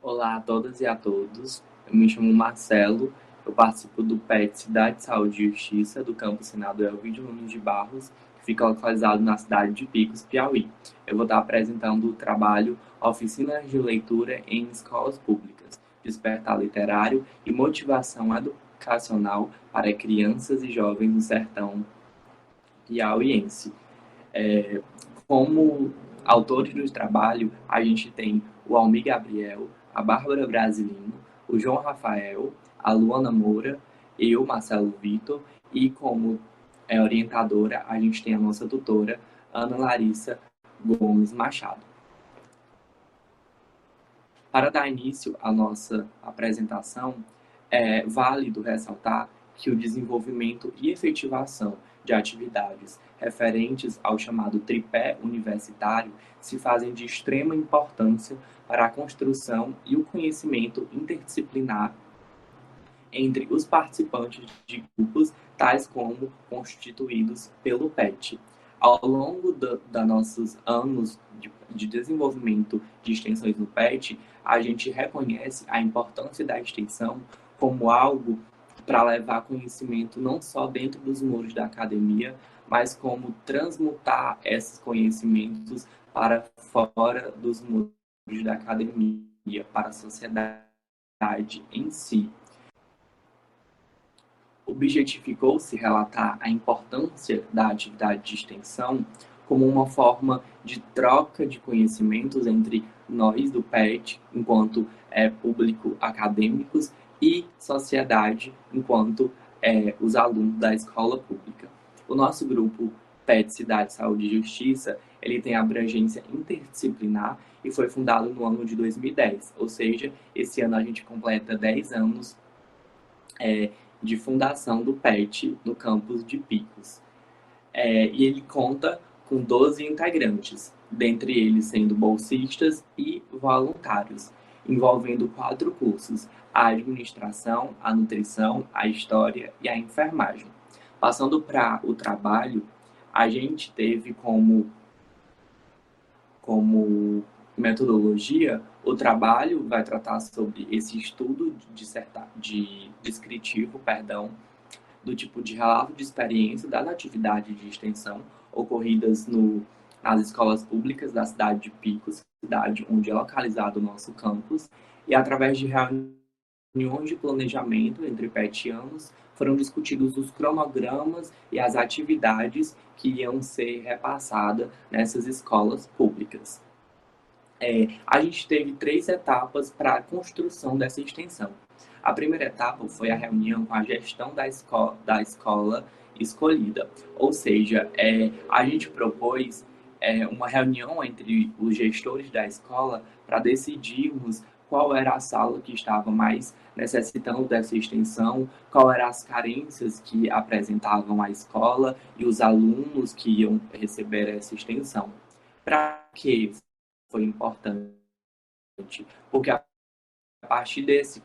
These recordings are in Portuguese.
Olá a todas e a todos. Eu me chamo Marcelo, eu participo do PET Cidade, Saúde e Justiça do campus Senado Elvídio Nunes de Barros, que fica localizado na cidade de Picos, Piauí. Eu vou estar apresentando o trabalho Oficinas de Leitura em Escolas Públicas, Despertar Literário e Motivação Educacional para Crianças e Jovens no Sertão Piauiense. Como autores do trabalho, a gente tem o Almir Gabriel, a Bárbara Brasilino, o João Rafael, a Luana Moura, eu, Marcelo Vitor, e como orientadora, a gente tem a nossa tutora, Ana Larissa Gomes Machado. Para dar início à nossa apresentação, é válido ressaltar que o desenvolvimento e efetivação de atividades referentes ao chamado tripé universitário se fazem de extrema importância para a construção e o conhecimento interdisciplinar entre os participantes de grupos, tais como constituídos pelo PET. Ao longo da nossos anos de desenvolvimento de extensões no PET, a gente reconhece a importância da extensão como algo para levar conhecimento não só dentro dos muros da academia, mas como transmutar esses conhecimentos para fora dos muros da academia, para a sociedade em si. Objetificou-se relatar a importância da atividade de extensão como uma forma de troca de conhecimentos entre nós do PET, enquanto público acadêmicos, e sociedade, enquanto os alunos da escola pública. O nosso grupo PET Cidade, Saúde e Justiça, ele tem abrangência interdisciplinar e foi fundado no ano de 2010, ou seja, esse ano a gente completa 10 anos de fundação do PET no campus de Picos. E ele conta com 12 integrantes, dentre eles sendo bolsistas e voluntários, envolvendo 4 cursos: a administração, a nutrição, a história e a enfermagem. Passando para o trabalho, a gente teve como metodologia, o trabalho vai tratar sobre esse estudo descritivo, do tipo de relato de experiência das atividades de extensão ocorridas nas escolas públicas da cidade de Picos, cidade onde é localizado o nosso campus, e através de reuniões de planejamento entre petianos, foram discutidos os cronogramas e as atividades que iam ser repassadas nessas escolas públicas. A gente teve 3 etapas para a construção dessa extensão. A primeira etapa foi a reunião com a gestão da escola escolhida, ou seja, a gente propôs uma reunião entre os gestores da escola para decidirmos qual era a sala que estava mais necessitando dessa extensão, qual eram as carências que apresentavam a escola e os alunos que iam receber essa extensão. Para que foi importante? Porque a partir desse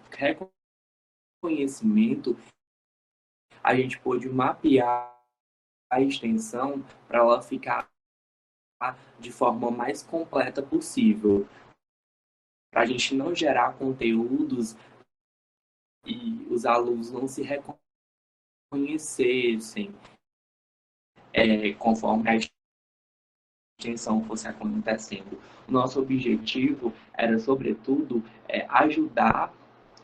reconhecimento, a gente pôde mapear a extensão para ela ficar de forma mais completa possível, para a gente não gerar conteúdos e os alunos não se reconhecessem conforme a extensão fosse acontecendo. O nosso objetivo era, sobretudo, ajudar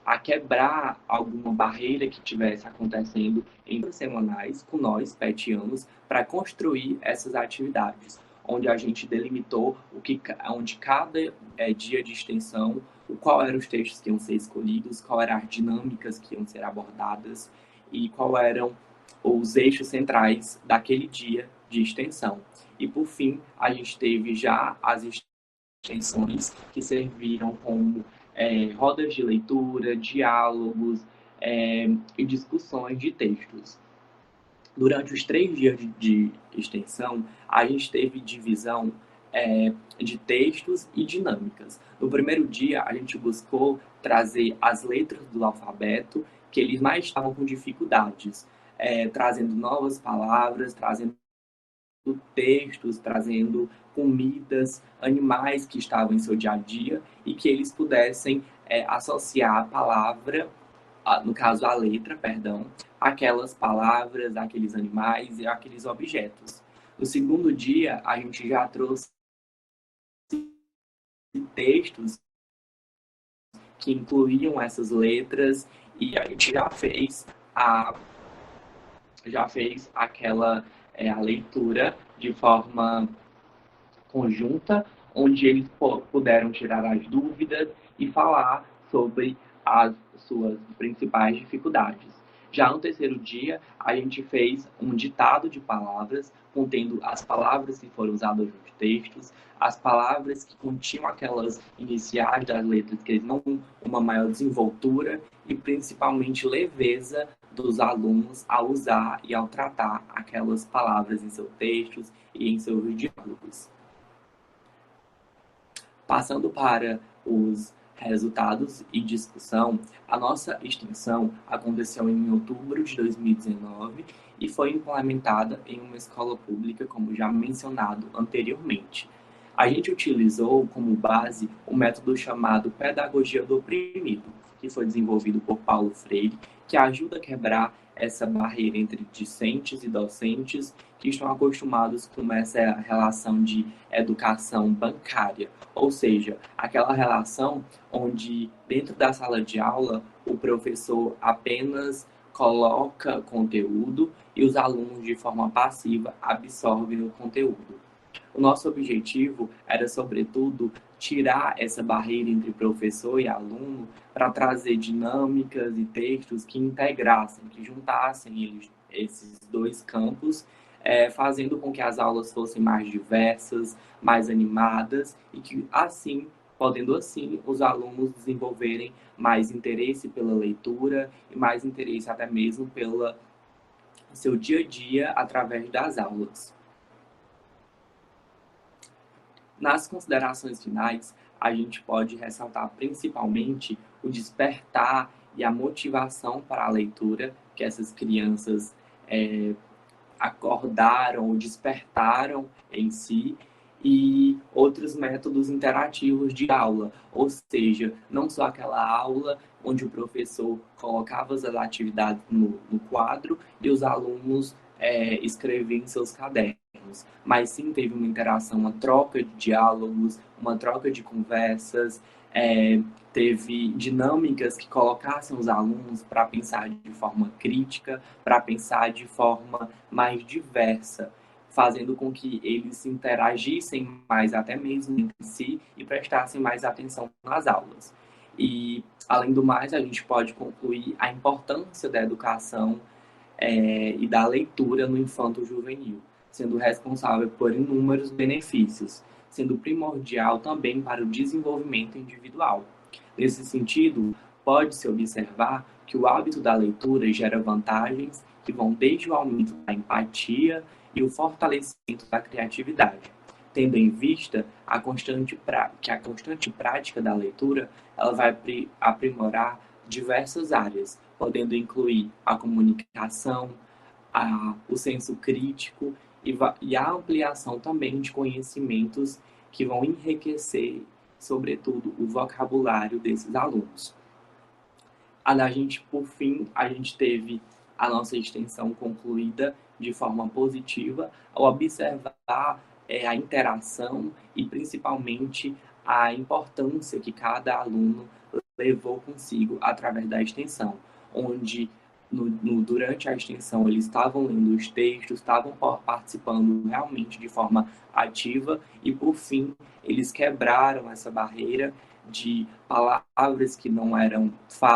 a quebrar alguma barreira que tivesse acontecendo em semanais com nós, petianos, para construir essas atividades, onde a gente delimitou onde cada dia de extensão, qual eram os textos que iam ser escolhidos, qual eram as dinâmicas que iam ser abordadas e qual eram os eixos centrais daquele dia de extensão. E, por fim, a gente teve já as extensões que serviram como rodas de leitura, diálogos e discussões de textos. Durante os 3 dias de extensão, a gente teve divisão de textos e dinâmicas. No primeiro dia, a gente buscou trazer as letras do alfabeto que eles mais estavam com dificuldades, trazendo novas palavras, trazendo textos, trazendo comidas, animais que estavam em seu dia a dia e que eles pudessem associar a palavra, no caso a letra, perdão, aquelas palavras, aqueles animais e aqueles objetos. No segundo dia, a gente já trouxe textos que incluíam essas letras e a gente a, já fez aquela a leitura de forma conjunta, onde eles puderam tirar as dúvidas e falar sobre as suas principais dificuldades. Já no terceiro dia, a gente fez um ditado de palavras, contendo as palavras que foram usadas nos textos, as palavras que continham aquelas iniciais das letras, que eles não uma maior desenvoltura e principalmente leveza dos alunos ao usar e ao tratar aquelas palavras em seus textos e em seus diálogos. Passando para os resultados e discussão, a nossa extensão aconteceu em outubro de 2019 e foi implementada em uma escola pública, como já mencionado anteriormente. A gente utilizou como base o método chamado Pedagogia do Oprimido, que foi desenvolvido por Paulo Freire, que ajuda a quebrar essa barreira entre discentes e docentes que estão acostumados com essa relação de educação bancária, ou seja, aquela relação onde dentro da sala de aula o professor apenas coloca conteúdo e os alunos de forma passiva absorvem o conteúdo. O nosso objetivo era, sobretudo, tirar essa barreira entre professor e aluno para trazer dinâmicas e textos que integrassem, que juntassem esses dois campos, fazendo com que as aulas fossem mais diversas, mais animadas e que, assim, podendo assim, os alunos desenvolverem mais interesse pela leitura e mais interesse até mesmo pelo seu dia a dia através das aulas. Nas considerações finais, a gente pode ressaltar principalmente o despertar e a motivação para a leitura que essas crianças acordaram ou despertaram em si e outros métodos interativos de aula, ou seja, não só aquela aula onde o professor colocava as atividades no quadro e os alunos escreviam em seus cadernos, mas sim teve uma interação, uma troca de diálogos, uma troca de conversas, teve dinâmicas que colocassem os alunos para pensar de forma crítica, para pensar de forma mais diversa, fazendo com que eles interagissem mais até mesmo entre si e prestassem mais atenção nas aulas. E, além do mais, a gente pode concluir a importância da educação e da leitura no infanto-juvenil, sendo responsável por inúmeros benefícios, sendo primordial também para o desenvolvimento individual. Nesse sentido, pode-se observar que o hábito da leitura gera vantagens que vão desde o aumento da empatia e o fortalecimento da criatividade, tendo em vista que a constante prática da leitura ela vai aprimorar diversas áreas, podendo incluir a comunicação, o senso crítico e a ampliação também de conhecimentos que vão enriquecer, sobretudo, o vocabulário desses alunos. Por fim, a gente teve a nossa extensão concluída de forma positiva ao observar a interação e principalmente a importância que cada aluno levou consigo através da extensão, onde durante a extensão eles estavam lendo os textos, estavam participando realmente de forma ativa e, por fim, eles quebraram essa barreira de palavras que não eram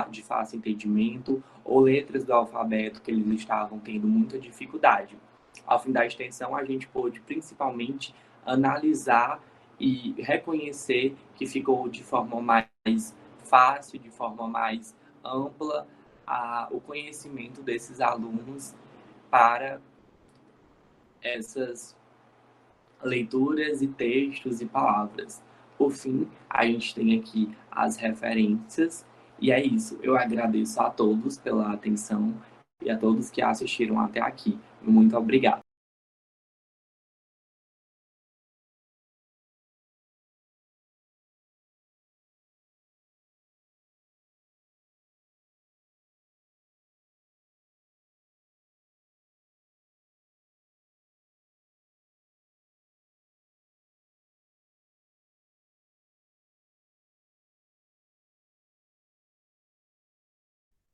de fácil entendimento ou letras do alfabeto que eles estavam tendo muita dificuldade. Ao fim da extensão, a gente pôde principalmente analisar e reconhecer que ficou de forma mais fácil, de forma mais ampla, o conhecimento desses alunos para essas leituras e textos e palavras. Por fim, a gente tem aqui as referências e é isso. Eu agradeço a todos pela atenção e a todos que assistiram até aqui. Muito obrigado.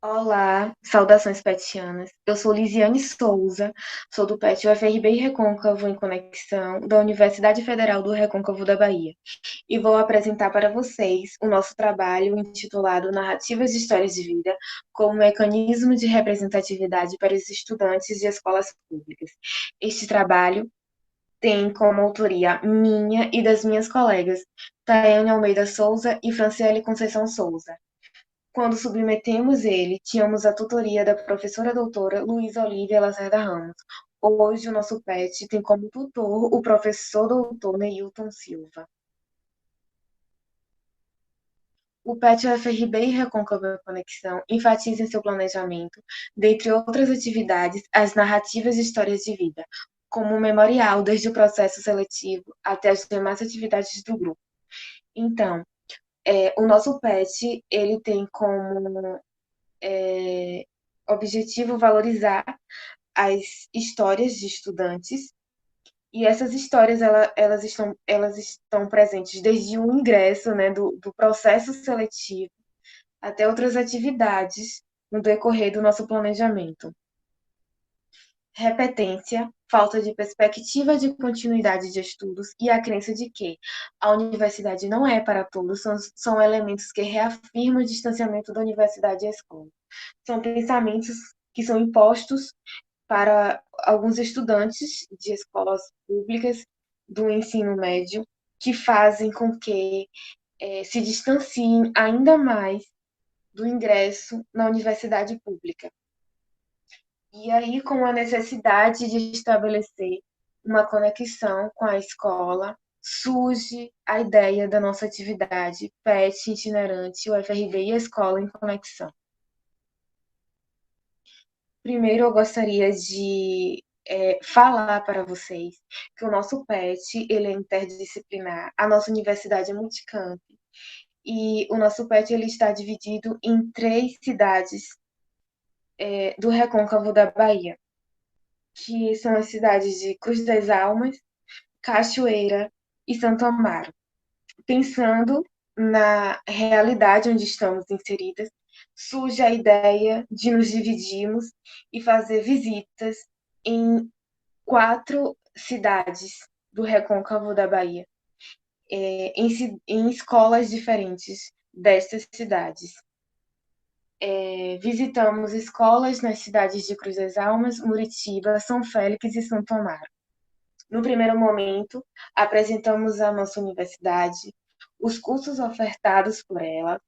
Olá, saudações petianas. Eu sou Lisiane Souza, sou do PET UFRB Recôncavo em Conexão, da Universidade Federal do Recôncavo da Bahia, e vou apresentar para vocês o nosso trabalho intitulado Narrativas de Histórias de Vida como Mecanismo de Representatividade para os Estudantes de Escolas Públicas. Este trabalho tem como autoria minha e das minhas colegas, Tayane Almeida Souza e Franciele Conceição Souza. Quando submetemos ele, tínhamos a tutoria da professora doutora Luísa Olívia Lacerda Ramos. Hoje, o nosso PET tem como tutor o professor doutor Neilton Silva. O PET UFRB e Recôncavo Conexão enfatiza em seu planejamento, dentre outras atividades, as narrativas de histórias de vida, como um memorial desde o processo seletivo até as demais atividades do grupo. Então, o nosso PET ele tem como objetivo valorizar as histórias de estudantes, e essas histórias elas estão presentes desde o ingresso, né, do processo seletivo até outras atividades no decorrer do nosso planejamento. Repetência, falta de perspectiva de continuidade de estudos e a crença de que a universidade não é para todos são elementos que reafirmam o distanciamento da universidade e a escola. São pensamentos que são impostos para alguns estudantes de escolas públicas do ensino médio, que fazem com que se distanciem ainda mais do ingresso na universidade pública. E aí, com a necessidade de estabelecer uma conexão com a escola, surge a ideia da nossa atividade PET itinerante, o FRB e a escola em conexão. Primeiro, eu gostaria de falar para vocês que o nosso PET ele é interdisciplinar, a nossa universidade é multicamp, e o nosso PET ele está dividido em 3 cidades do recôncavo da Bahia, que são as cidades de Cruz das Almas, Cachoeira e Santo Amaro. Pensando na realidade onde estamos inseridas, surge a ideia de nos dividirmos e fazer visitas em 4 cidades do recôncavo da Bahia, em escolas diferentes destas cidades. Visitamos escolas nas cidades de Cruz das Almas, Muritiba, São Félix e Santo Amaro. No primeiro momento, apresentamos a nossa universidade, os cursos ofertados por ela,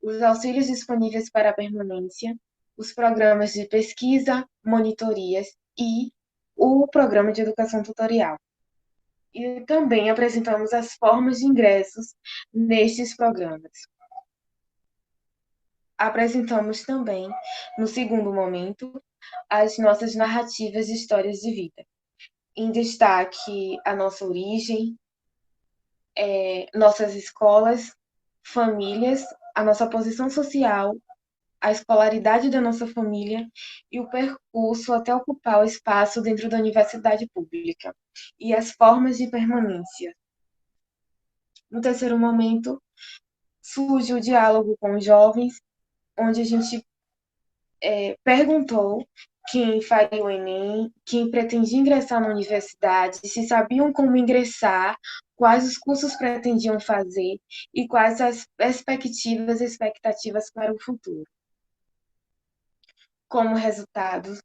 os auxílios disponíveis para a permanência, os programas de pesquisa, monitorias e o programa de educação tutorial. E também apresentamos as formas de ingressos nestes programas. Apresentamos também, no segundo momento, as nossas narrativas de histórias de vida, em destaque a nossa origem, nossas escolas, famílias, a nossa posição social, a escolaridade da nossa família e o percurso até ocupar o espaço dentro da universidade pública e as formas de permanência. No terceiro momento, surge o diálogo com os jovens, onde a gente perguntou quem faria o Enem, quem pretendia ingressar na universidade, se sabiam como ingressar, quais os cursos pretendiam fazer e quais as perspectivas e expectativas para o futuro. Como resultado,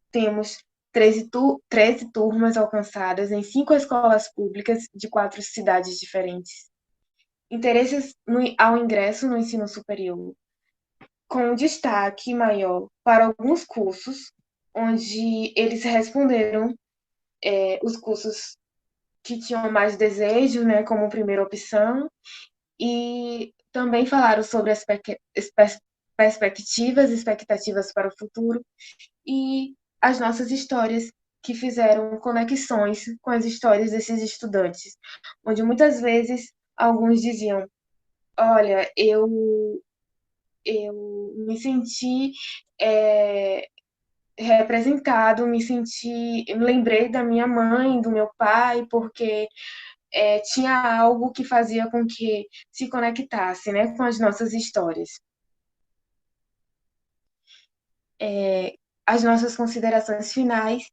temos 13 turmas alcançadas em 5 escolas públicas de 4 cidades diferentes. Interesses ao ingresso no ensino superior, com destaque maior para alguns cursos, onde eles responderam os cursos que tinham mais desejo, né, como primeira opção, e também falaram sobre as perspectivas, expectativas para o futuro e as nossas histórias que fizeram conexões com as histórias desses estudantes, onde muitas vezes alguns diziam: olha, eu me senti representado, me lembrei da minha mãe, do meu pai, porque tinha algo que fazia com que se conectasse, né, com as nossas histórias. As nossas considerações finais,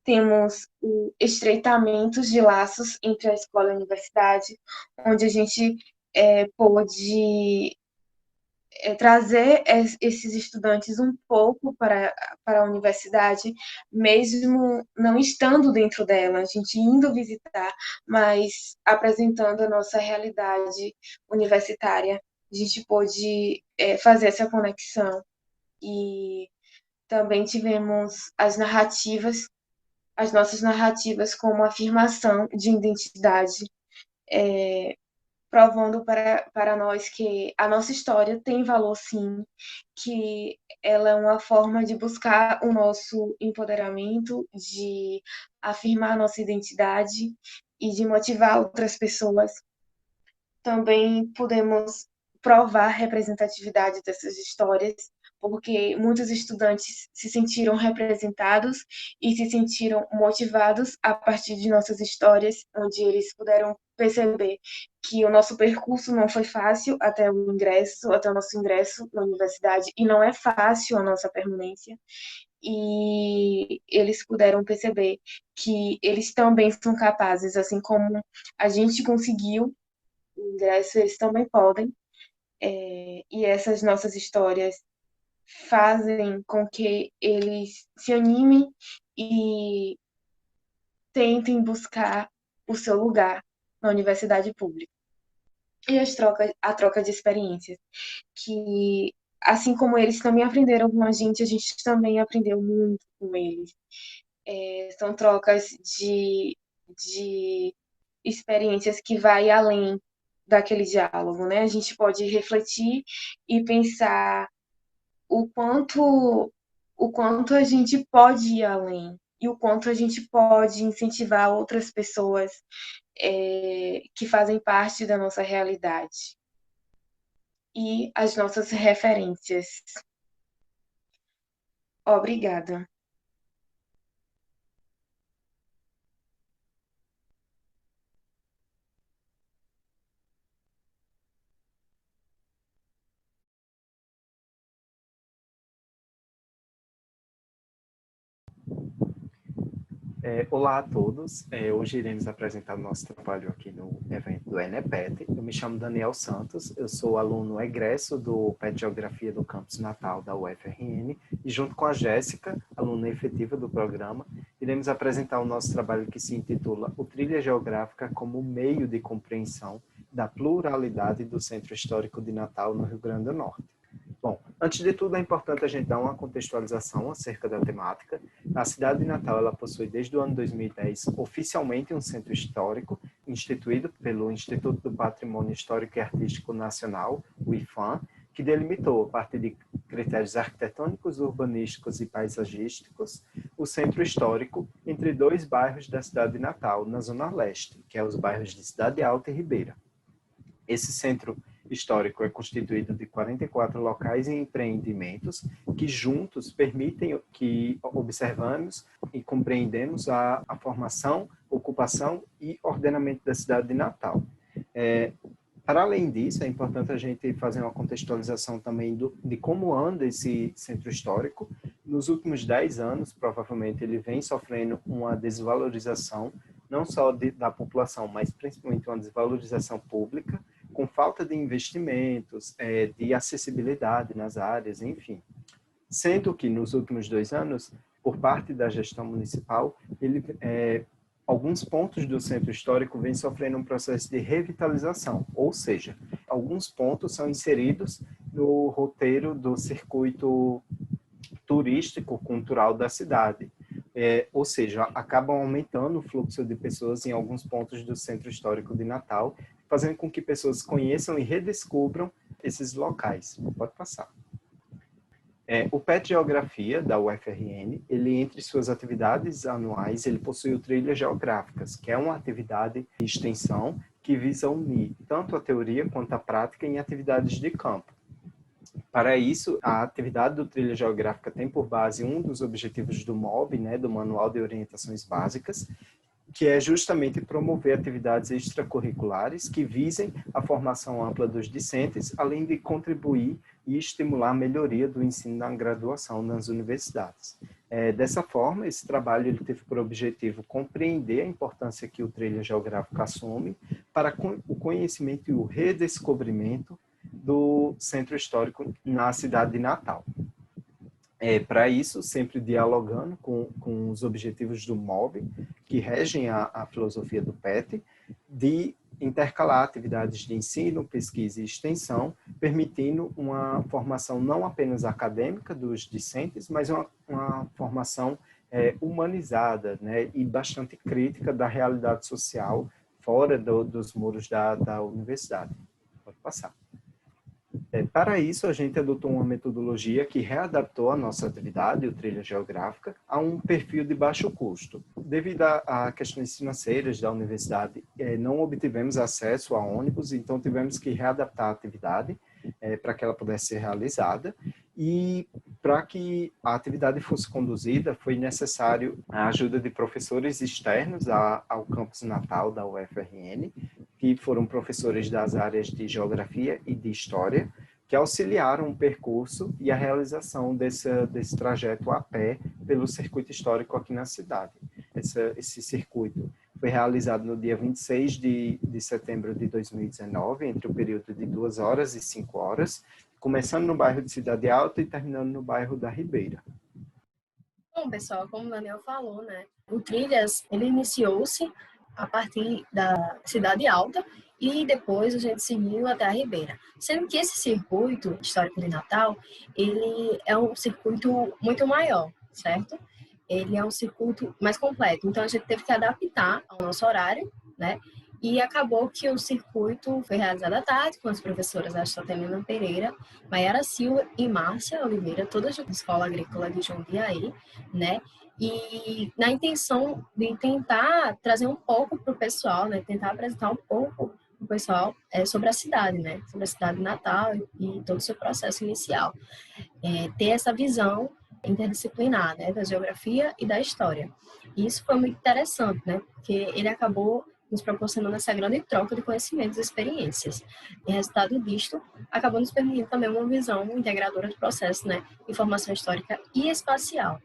temos o estreitamento de laços entre a escola e a universidade, onde a gente pôde trazer esses estudantes um pouco para a universidade, mesmo não estando dentro dela, a gente indo visitar, mas apresentando a nossa realidade universitária, a gente pôde fazer essa conexão. E também tivemos as nossas narrativas como afirmação de identidade, provando para nós que a nossa história tem valor, sim, que ela é uma forma de buscar o nosso empoderamento, de afirmar nossa identidade e de motivar outras pessoas. Também podemos provar a representatividade dessas histórias, porque muitos estudantes se sentiram representados e se sentiram motivados a partir de nossas histórias, onde eles puderam perceber que o nosso percurso não foi fácil até o nosso ingresso na universidade, e não é fácil a nossa permanência. E eles puderam perceber que eles também são capazes, assim como a gente conseguiu o ingresso, eles também podem. E essas nossas histórias fazem com que eles se animem e tentem buscar o seu lugar na universidade pública. E a troca de experiências, que assim como eles também aprenderam com a gente também aprendeu muito com eles. São trocas de experiências que vai além daquele diálogo, né? A gente pode refletir e pensar o quanto a gente pode ir além e o quanto a gente pode incentivar outras pessoas que fazem parte da nossa realidade e as nossas referências. Obrigada. Olá a todos, hoje iremos apresentar o nosso trabalho aqui no evento do ENEPET. Eu me chamo Daniel Santos, eu sou aluno egresso do PET Geografia do Campus Natal da UFRN e junto com a Jéssica, aluna efetiva do programa, iremos apresentar o nosso trabalho que se intitula O Trilha Geográfica como meio de compreensão da pluralidade do Centro Histórico de Natal no Rio Grande do Norte. Bom, antes de tudo é importante a gente dar uma contextualização acerca da temática. A cidade de Natal ela possui desde o ano 2010 oficialmente um centro histórico instituído pelo Instituto do Patrimônio Histórico e Artístico Nacional, o IPHAN, que delimitou, a partir de critérios arquitetônicos, urbanísticos e paisagísticos, o centro histórico entre dois bairros da cidade de Natal, na Zona Leste, que é os bairros de Cidade Alta e Ribeira. Esse centro histórico é constituído de 44 locais e empreendimentos que juntos permitem que observamos e compreendemos a formação, ocupação e ordenamento da cidade de Natal. Para além disso, é importante a gente fazer uma contextualização também de como anda esse centro histórico. Nos últimos 10 anos, provavelmente, ele vem sofrendo uma desvalorização, não só da população, mas principalmente uma desvalorização pública, com falta de investimentos, de acessibilidade nas áreas, enfim. Sendo que nos últimos 2 anos, por parte da gestão municipal, alguns pontos do centro histórico vêm sofrendo um processo de revitalização, ou seja, alguns pontos são inseridos no roteiro do circuito turístico, cultural da cidade. Ou seja, acabam aumentando o fluxo de pessoas em alguns pontos do centro histórico de Natal, fazendo com que pessoas conheçam e redescubram esses locais. Pode passar. O PET Geografia, da UFRN, ele, entre suas atividades anuais, ele possui o Trilhas Geográficas, que é uma atividade de extensão que visa unir tanto a teoria quanto a prática em atividades de campo. Para isso, a atividade do Trilha Geográfica tem por base um dos objetivos do MOB, né, do Manual de Orientações Básicas, que é justamente promover atividades extracurriculares que visem a formação ampla dos discentes, além de contribuir e estimular a melhoria do ensino na graduação nas universidades. Dessa forma, esse trabalho ele teve por objetivo compreender a importância que o Trilha Geográfica assume para o conhecimento e o redescobrimento do centro histórico na cidade de Natal. Para isso, sempre dialogando com os objetivos do MOB, que regem a filosofia do PET, de intercalar atividades de ensino, pesquisa e extensão, permitindo uma formação não apenas acadêmica dos discentes, mas uma formação humanizada, né, e bastante crítica da realidade social fora dos muros da universidade. Pode passar. Para isso, a gente adotou uma metodologia que readaptou a nossa atividade, o Trilha Geográfica, a um perfil de baixo custo. Devido a questões financeiras da universidade, não obtivemos acesso a ônibus, então tivemos que readaptar a atividade para que ela pudesse ser realizada. E para que a atividade fosse conduzida, foi necessário a ajuda de professores externos ao campus natal da UFRN, que foram professores das áreas de Geografia e de História, que auxiliaram o percurso e a realização desse trajeto a pé pelo circuito histórico aqui na cidade. Esse circuito foi realizado no dia 26 de setembro de 2019, entre o período de 2 horas e 5 horas, começando no bairro de Cidade Alta e terminando no bairro da Ribeira. Bom, pessoal, como o Daniel falou, né, o Trilhas, ele iniciou-se a partir da Cidade Alta e depois a gente seguiu até a Ribeira. Sendo que esse circuito histórico de Natal, ele é um circuito muito maior, certo? Ele é um circuito mais completo. Então, a gente teve que adaptar ao nosso horário, né? E acabou que o circuito foi realizado à tarde com as professoras Aristotelina Pereira, Maiara Silva e Márcia Oliveira, todas da Escola Agrícola de Jundiaí, né? E na intenção de tentar trazer um pouco para o pessoal, né? Tentar apresentar um pouco para o pessoal sobre a cidade, né? Sobre a cidade de Natal e todo o seu processo inicial. Ter essa visão interdisciplinar, né? Da geografia e da história. E isso foi muito interessante, né? Porque ele acabou nos proporcionando essa grande troca de conhecimentos e experiências. E resultado disto, acabou nos permitindo também uma visão integradora do processo, né, de formação histórica e espacial.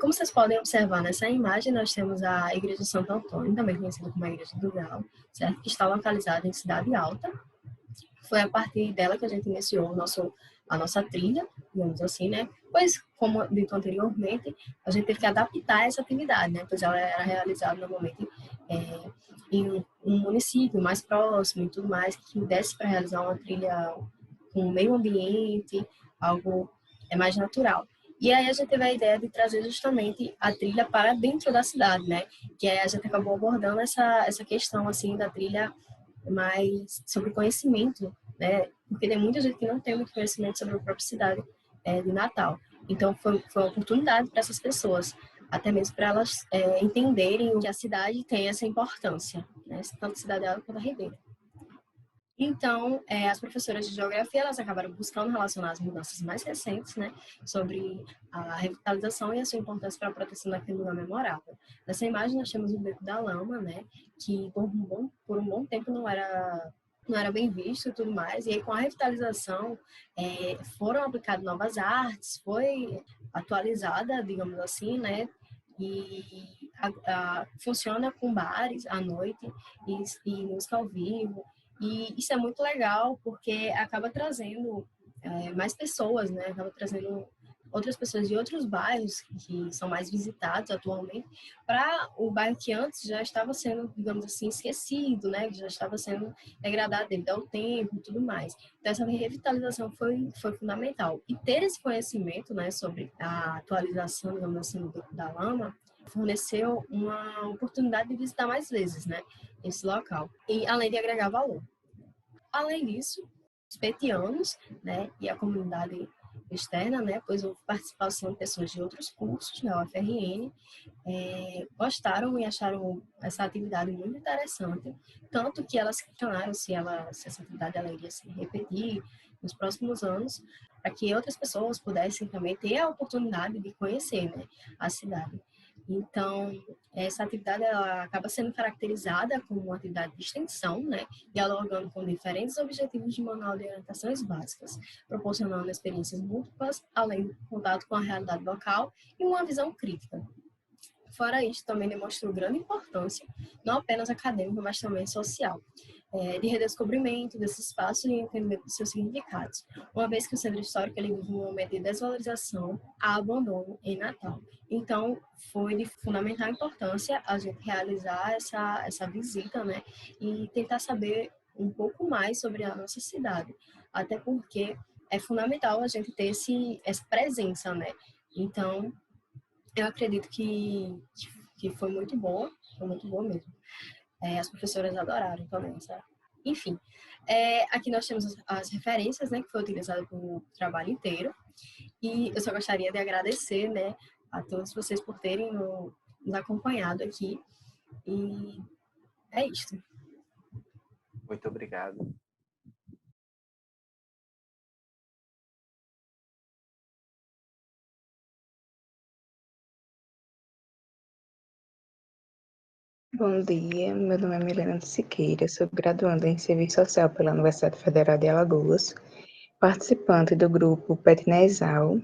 Como vocês podem observar nessa imagem, nós temos a Igreja de Santo Antônio, também conhecida como a Igreja do Galo, certo? Que está localizada em Cidade Alta. Foi a partir dela que a gente iniciou a nossa trilha, digamos assim, né? Pois, como dito anteriormente, a gente teve que adaptar essa atividade, né? Pois ela era realizada normalmente em um município mais próximo e tudo mais, que desse para realizar uma trilha com o meio ambiente, algo mais natural. E aí a gente teve a ideia de trazer justamente a trilha para dentro da cidade, né? Que aí a gente acabou abordando essa questão, assim, da trilha mais sobre conhecimento, né? Porque tem muita gente que não tem muito conhecimento sobre a própria cidade de Natal. Então, foi uma oportunidade para essas pessoas, até mesmo para elas entenderem que a cidade tem essa importância, né? Tanto a Cidade Alta quanto a Ribeira. Então, as professoras de geografia, elas acabaram buscando relacionar as mudanças mais recentes, né, sobre a revitalização e a sua importância para a proteção daquele lugar memorável. Nessa imagem, nós temos o Beco da Lama, né, que por um bom tempo não era bem visto e tudo mais, e aí com a revitalização foram aplicadas novas artes, foi atualizada, digamos assim, né, e funciona com bares à noite e música ao vivo. E isso é muito legal porque acaba trazendo mais pessoas, né? Acaba trazendo outras pessoas de outros bairros que são mais visitados atualmente para o bairro que antes já estava sendo, digamos assim, esquecido, né? Que já estava sendo degradado devido ao tempo e tudo mais. Então, essa revitalização foi fundamental. E ter esse conhecimento, né, sobre a atualização, digamos assim, do Beco da Lama, forneceu uma oportunidade de visitar mais vezes, né, esse local. E além de agregar valor. Além disso, os petianos, né, e a comunidade externa, né, pois houve participação de pessoas de outros cursos na UFRN, gostaram e acharam essa atividade muito interessante, tanto que elas questionaram se essa atividade ela iria se repetir nos próximos anos, para que outras pessoas pudessem também ter a oportunidade de conhecer, né, a cidade. Então, essa atividade ela acaba sendo caracterizada como uma atividade de extensão, né, dialogando com diferentes objetivos de manual de orientações básicas, proporcionando experiências múltiplas, além do contato com a realidade local e uma visão crítica. Fora isso, também demonstrou grande importância, não apenas acadêmica, mas também social, de redescobrimento desse espaço e entendimento dos seus significados, uma vez que o centro histórico ele vive um momento de desvalorização a abandono em Natal. Então, foi de fundamental importância a gente realizar essa visita, né, e tentar saber um pouco mais sobre a nossa cidade, até porque é fundamental a gente ter essa presença, né? Então, eu acredito que foi muito boa mesmo. As professoras adoraram também, sabe? Enfim, aqui nós temos as referências, né, que foi utilizada para o trabalho inteiro. E eu só gostaria de agradecer, né, a todos vocês por terem nos acompanhado aqui. E é isto. Muito obrigado. Bom dia, meu nome é Milena Siqueira, sou graduanda em Serviço Social pela Universidade Federal de Alagoas, participante do grupo PETNESAL,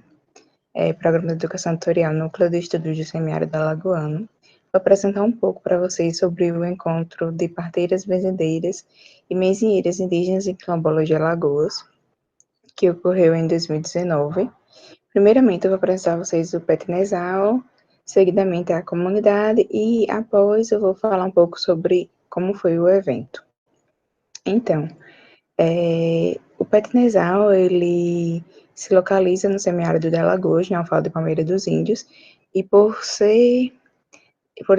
Programa de Educação Tutorial Núcleo de Estudos do Semiárido Alagoano. Vou apresentar um pouco para vocês sobre o encontro de parteiras, benzedeiras e mesinheiras indígenas e quilombolas de Alagoas, que ocorreu em 2019. Primeiramente, eu vou apresentar a vocês o PETNESAL, seguidamente a comunidade e após eu vou falar um pouco sobre como foi o evento. Então, o PETNESAL, ele se localiza no semiárido de Alagoas, na Alfalda de Palmeira dos Índios, e por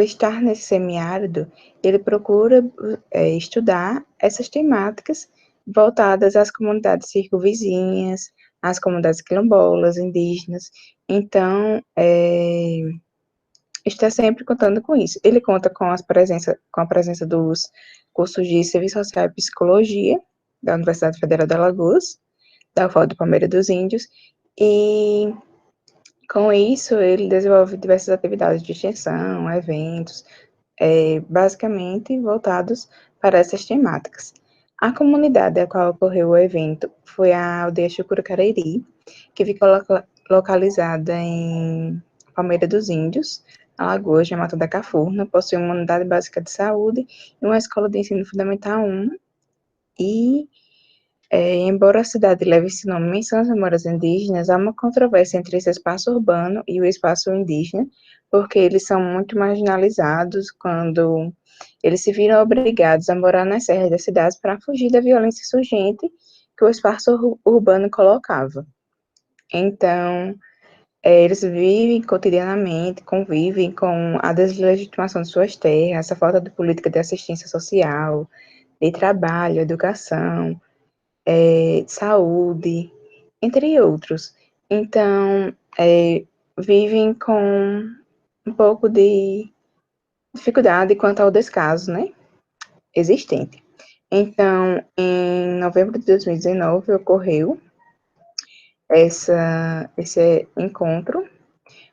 estar nesse semiárido, ele procura estudar essas temáticas voltadas às comunidades circunvizinhas, às comunidades quilombolas, indígenas. Então, está sempre contando com isso. Ele conta com a presença dos cursos de Serviço Social e Psicologia da Universidade Federal de Alagoas, da UFAL de Palmeira dos Índios, e com isso ele desenvolve diversas atividades de extensão, eventos, basicamente voltados para essas temáticas. A comunidade a qual ocorreu o evento foi a aldeia Chucurucariri, que fica localizada em Palmeira dos Índios, Alagoas, de Mata da Cafurna, possui uma unidade básica de saúde e uma escola de ensino fundamental 1. E, embora a cidade leve esse nome menção às memórias indígenas, há uma controvérsia entre esse espaço urbano e o espaço indígena, porque eles são muito marginalizados quando eles se viram obrigados a morar nas serras das cidades para fugir da violência surgente que o espaço urbano colocava. Então, eles vivem cotidianamente, convivem com a deslegitimação de suas terras, essa falta de política de assistência social, de trabalho, educação, saúde, entre outros. Então, vivem com um pouco de dificuldade quanto ao descaso, né, existente. Então, em novembro de 2019, ocorreu esse encontro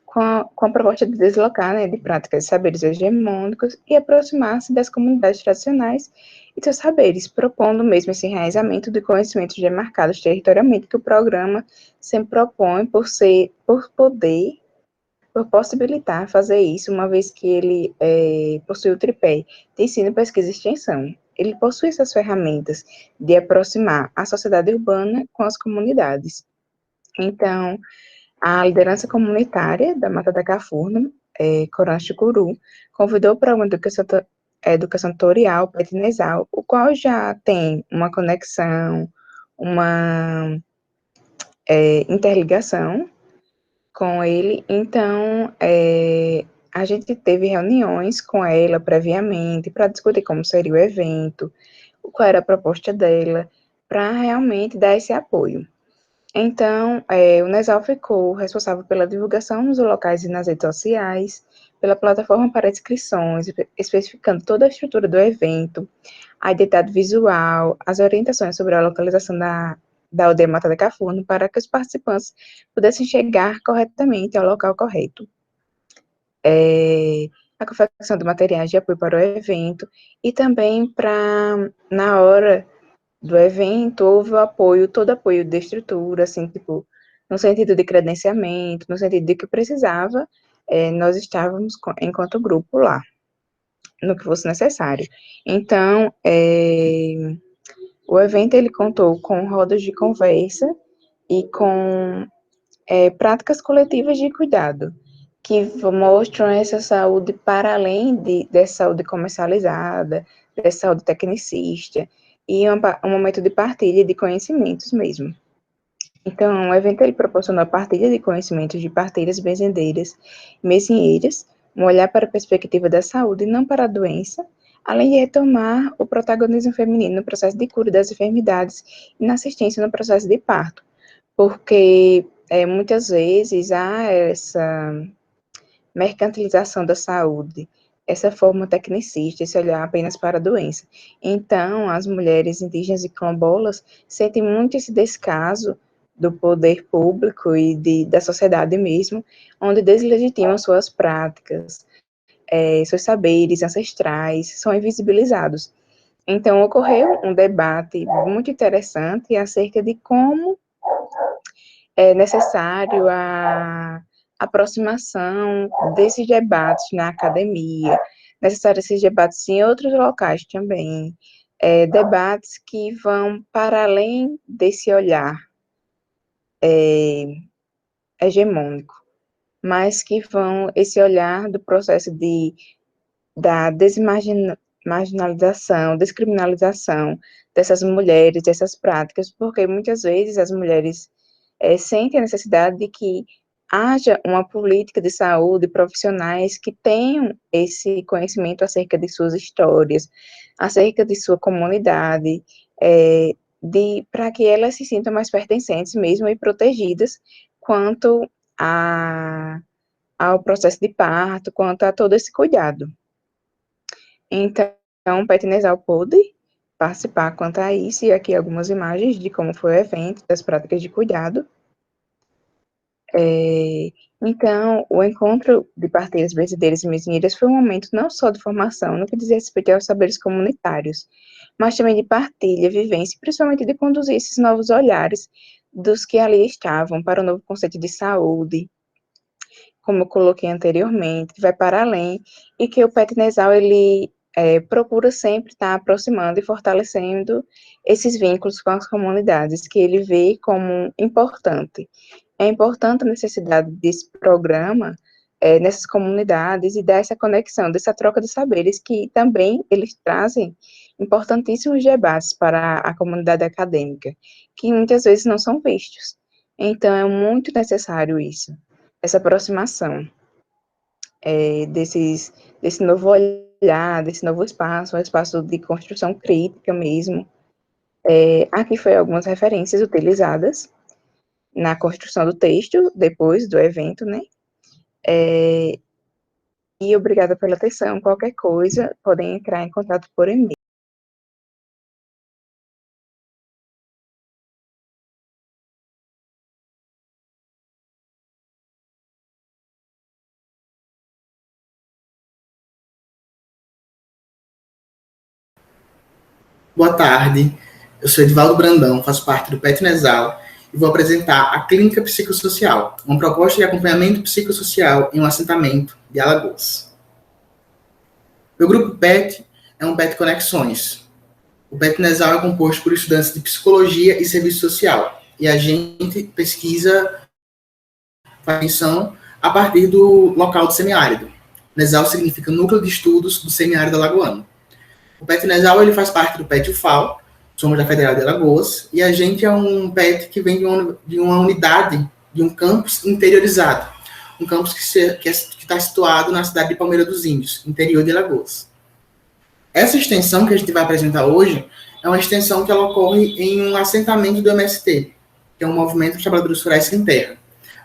com a proposta de deslocar, né, de práticas de saberes hegemônicos e aproximar-se das comunidades tradicionais e seus saberes, propondo mesmo esse enraizamento de conhecimentos demarcados territorialmente que o programa sempre propõe por possibilitar fazer isso, uma vez que ele possui o tripé de ensino, pesquisa e extensão. Ele possui essas ferramentas de aproximar a sociedade urbana com as comunidades. Então, a liderança comunitária da Mata da Cafurna, Coran Chucuru, convidou para uma educação tutorial, PETNESAL, o qual já tem uma conexão, uma interligação com ele. Então, a gente teve reuniões com ela previamente para discutir como seria o evento, qual era a proposta dela, para realmente dar esse apoio. Então, o NESAL ficou responsável pela divulgação nos locais e nas redes sociais, pela plataforma para inscrições, especificando toda a estrutura do evento, a identidade visual, as orientações sobre a localização da aldeia Mata da Cafurna, para que os participantes pudessem chegar corretamente ao local correto. a confecção de materiais de apoio para o evento, e também na hora do evento, houve o apoio, todo apoio de estrutura, assim, tipo, no sentido de credenciamento, no sentido de que precisava, nós estávamos, enquanto grupo, lá, no que fosse necessário. Então, o evento, ele contou com rodas de conversa e com práticas coletivas de cuidado, que mostram essa saúde para além dessa saúde comercializada, dessa saúde tecnicista, e um momento de partilha de conhecimentos mesmo. Então, o evento ele proporcionou a partilha de conhecimentos de parteiras, benzedeiras, mesinheiras, um olhar para a perspectiva da saúde e não para a doença, além de retomar o protagonismo feminino no processo de cura das enfermidades e na assistência no processo de parto, porque muitas vezes há essa mercantilização da saúde, essa forma tecnicista, esse olhar apenas para a doença. Então, as mulheres indígenas e quilombolas sentem muito esse descaso do poder público e da sociedade mesmo, onde deslegitimam suas práticas, seus saberes ancestrais, são invisibilizados. Então, ocorreu um debate muito interessante acerca de como é necessário a aproximação desses debates na academia, necessário esses debates em outros locais também, debates que vão para além desse olhar hegemônico, mas que vão esse olhar do processo da desmarginalização, descriminalização dessas mulheres, dessas práticas, porque muitas vezes as mulheres sentem a necessidade de que haja uma política de saúde, profissionais que tenham esse conhecimento acerca de suas histórias, acerca de sua comunidade, para que elas se sintam mais pertencentes mesmo e protegidas quanto ao processo de parto, quanto a todo esse cuidado. Então, o Petnesal pôde participar quanto a isso, e aqui algumas imagens de como foi o evento, das práticas de cuidado. Então, o encontro de parteiras brasileiras e mesinheiras foi um momento não só de formação, no que diz respeito aos saberes comunitários, mas também de partilha, vivência, e principalmente de conduzir esses novos olhares dos que ali estavam para o novo conceito de saúde, como eu coloquei anteriormente, vai para além, e que o Petnesal, ele procura sempre estar aproximando e fortalecendo esses vínculos com as comunidades, que ele vê como importante. É importante a necessidade desse programa nessas comunidades e dessa conexão, dessa troca de saberes, que também eles trazem importantíssimos debates para a comunidade acadêmica, que muitas vezes não são vistos. Então, é muito necessário isso, essa aproximação desse novo olhar, desse novo espaço, um espaço de construção crítica mesmo. Aqui foi algumas referências utilizadas na construção do texto, depois do evento, né? E obrigada pela atenção. Qualquer coisa, podem entrar em contato por e-mail. Boa tarde, eu sou Edivaldo Brandão, faço parte do Petnesal e vou apresentar a Clínica Psicossocial, uma proposta de acompanhamento psicossocial em um assentamento de Alagoas. Meu grupo PET é um PET Conexões. O Petnesal é composto por estudantes de psicologia e serviço social, e a gente pesquisa a partir do local do semiárido. NESAL significa Núcleo de Estudos do Semiárido Alagoano. O Petnesal ele faz parte do PET UFAL, somos da Federal de Alagoas, e a gente é um PET que vem de uma unidade, de um campus interiorizado, um campus que está situado na cidade de Palmeira dos Índios, interior de Alagoas. Essa extensão que a gente vai apresentar hoje é uma extensão que ela ocorre em um assentamento do MST, que é um movimento de trabalhadores rurais sem terra.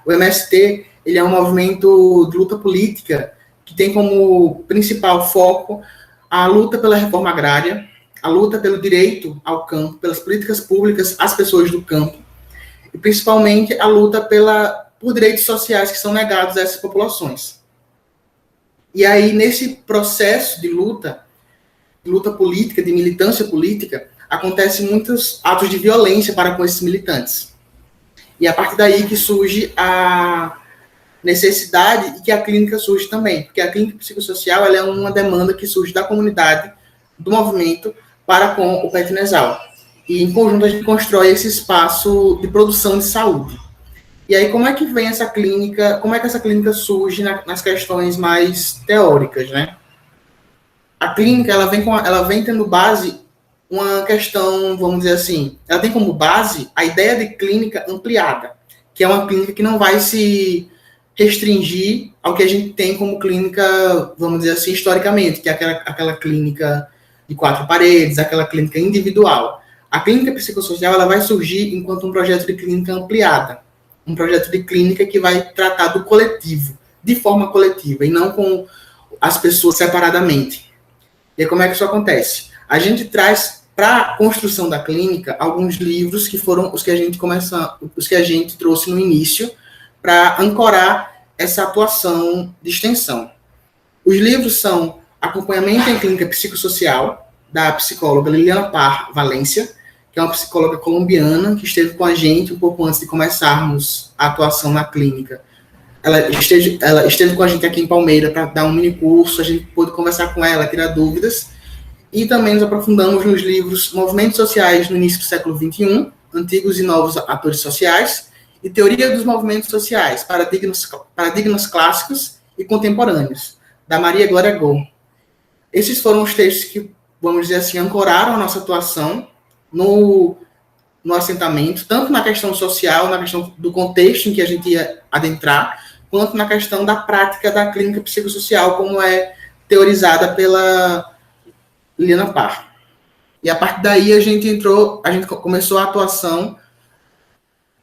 O MST ele é um movimento de luta política que tem como principal foco a luta pela reforma agrária, a luta pelo direito ao campo, pelas políticas públicas às pessoas do campo, e principalmente a luta por direitos sociais que são negados a essas populações. E aí, nesse processo de luta política, de militância política, acontecem muitos atos de violência para com esses militantes. E é a partir daí que surge a necessidade e que a clínica surge também, porque a clínica psicossocial ela é uma demanda que surge da comunidade, do movimento, para com o PET Nesal. E em conjunto a gente constrói esse espaço de produção de saúde. E aí como é que vem essa clínica, como é que essa clínica surge nas questões mais teóricas, né? A clínica ela vem tendo base uma questão, vamos dizer assim, ela tem como base a ideia de clínica ampliada, que é uma clínica que não vai se restringir ao que a gente tem como clínica, vamos dizer assim, historicamente, que é aquela clínica de 4 paredes, aquela clínica individual. A clínica psicossocial ela vai surgir enquanto um projeto de clínica ampliada, um projeto de clínica que vai tratar do coletivo, de forma coletiva, e não com as pessoas separadamente. E aí, como é que isso acontece? A gente traz para a construção da clínica alguns livros que foram os que a gente trouxe no início para ancorar essa atuação de extensão. Os livros são Acompanhamento em Clínica Psicossocial, da psicóloga Liliana Parr Valência, que é uma psicóloga colombiana que esteve com a gente um pouco antes de começarmos a atuação na clínica. Ela esteve com a gente aqui em Palmeira para dar um mini curso, a gente pôde conversar com ela, tirar dúvidas, e também nos aprofundamos nos livros Movimentos Sociais no Início do Século XXI, Antigos e Novos Atores Sociais, e Teoria dos Movimentos Sociais, Paradigmas Clássicos e Contemporâneos, da Maria Glória Gol. Esses foram os textos que, vamos dizer assim, ancoraram a nossa atuação no assentamento, tanto na questão social, na questão do contexto em que a gente ia adentrar, quanto na questão da prática da clínica psicossocial, como é teorizada pela Liliana Parr. E a partir daí a gente começou a atuação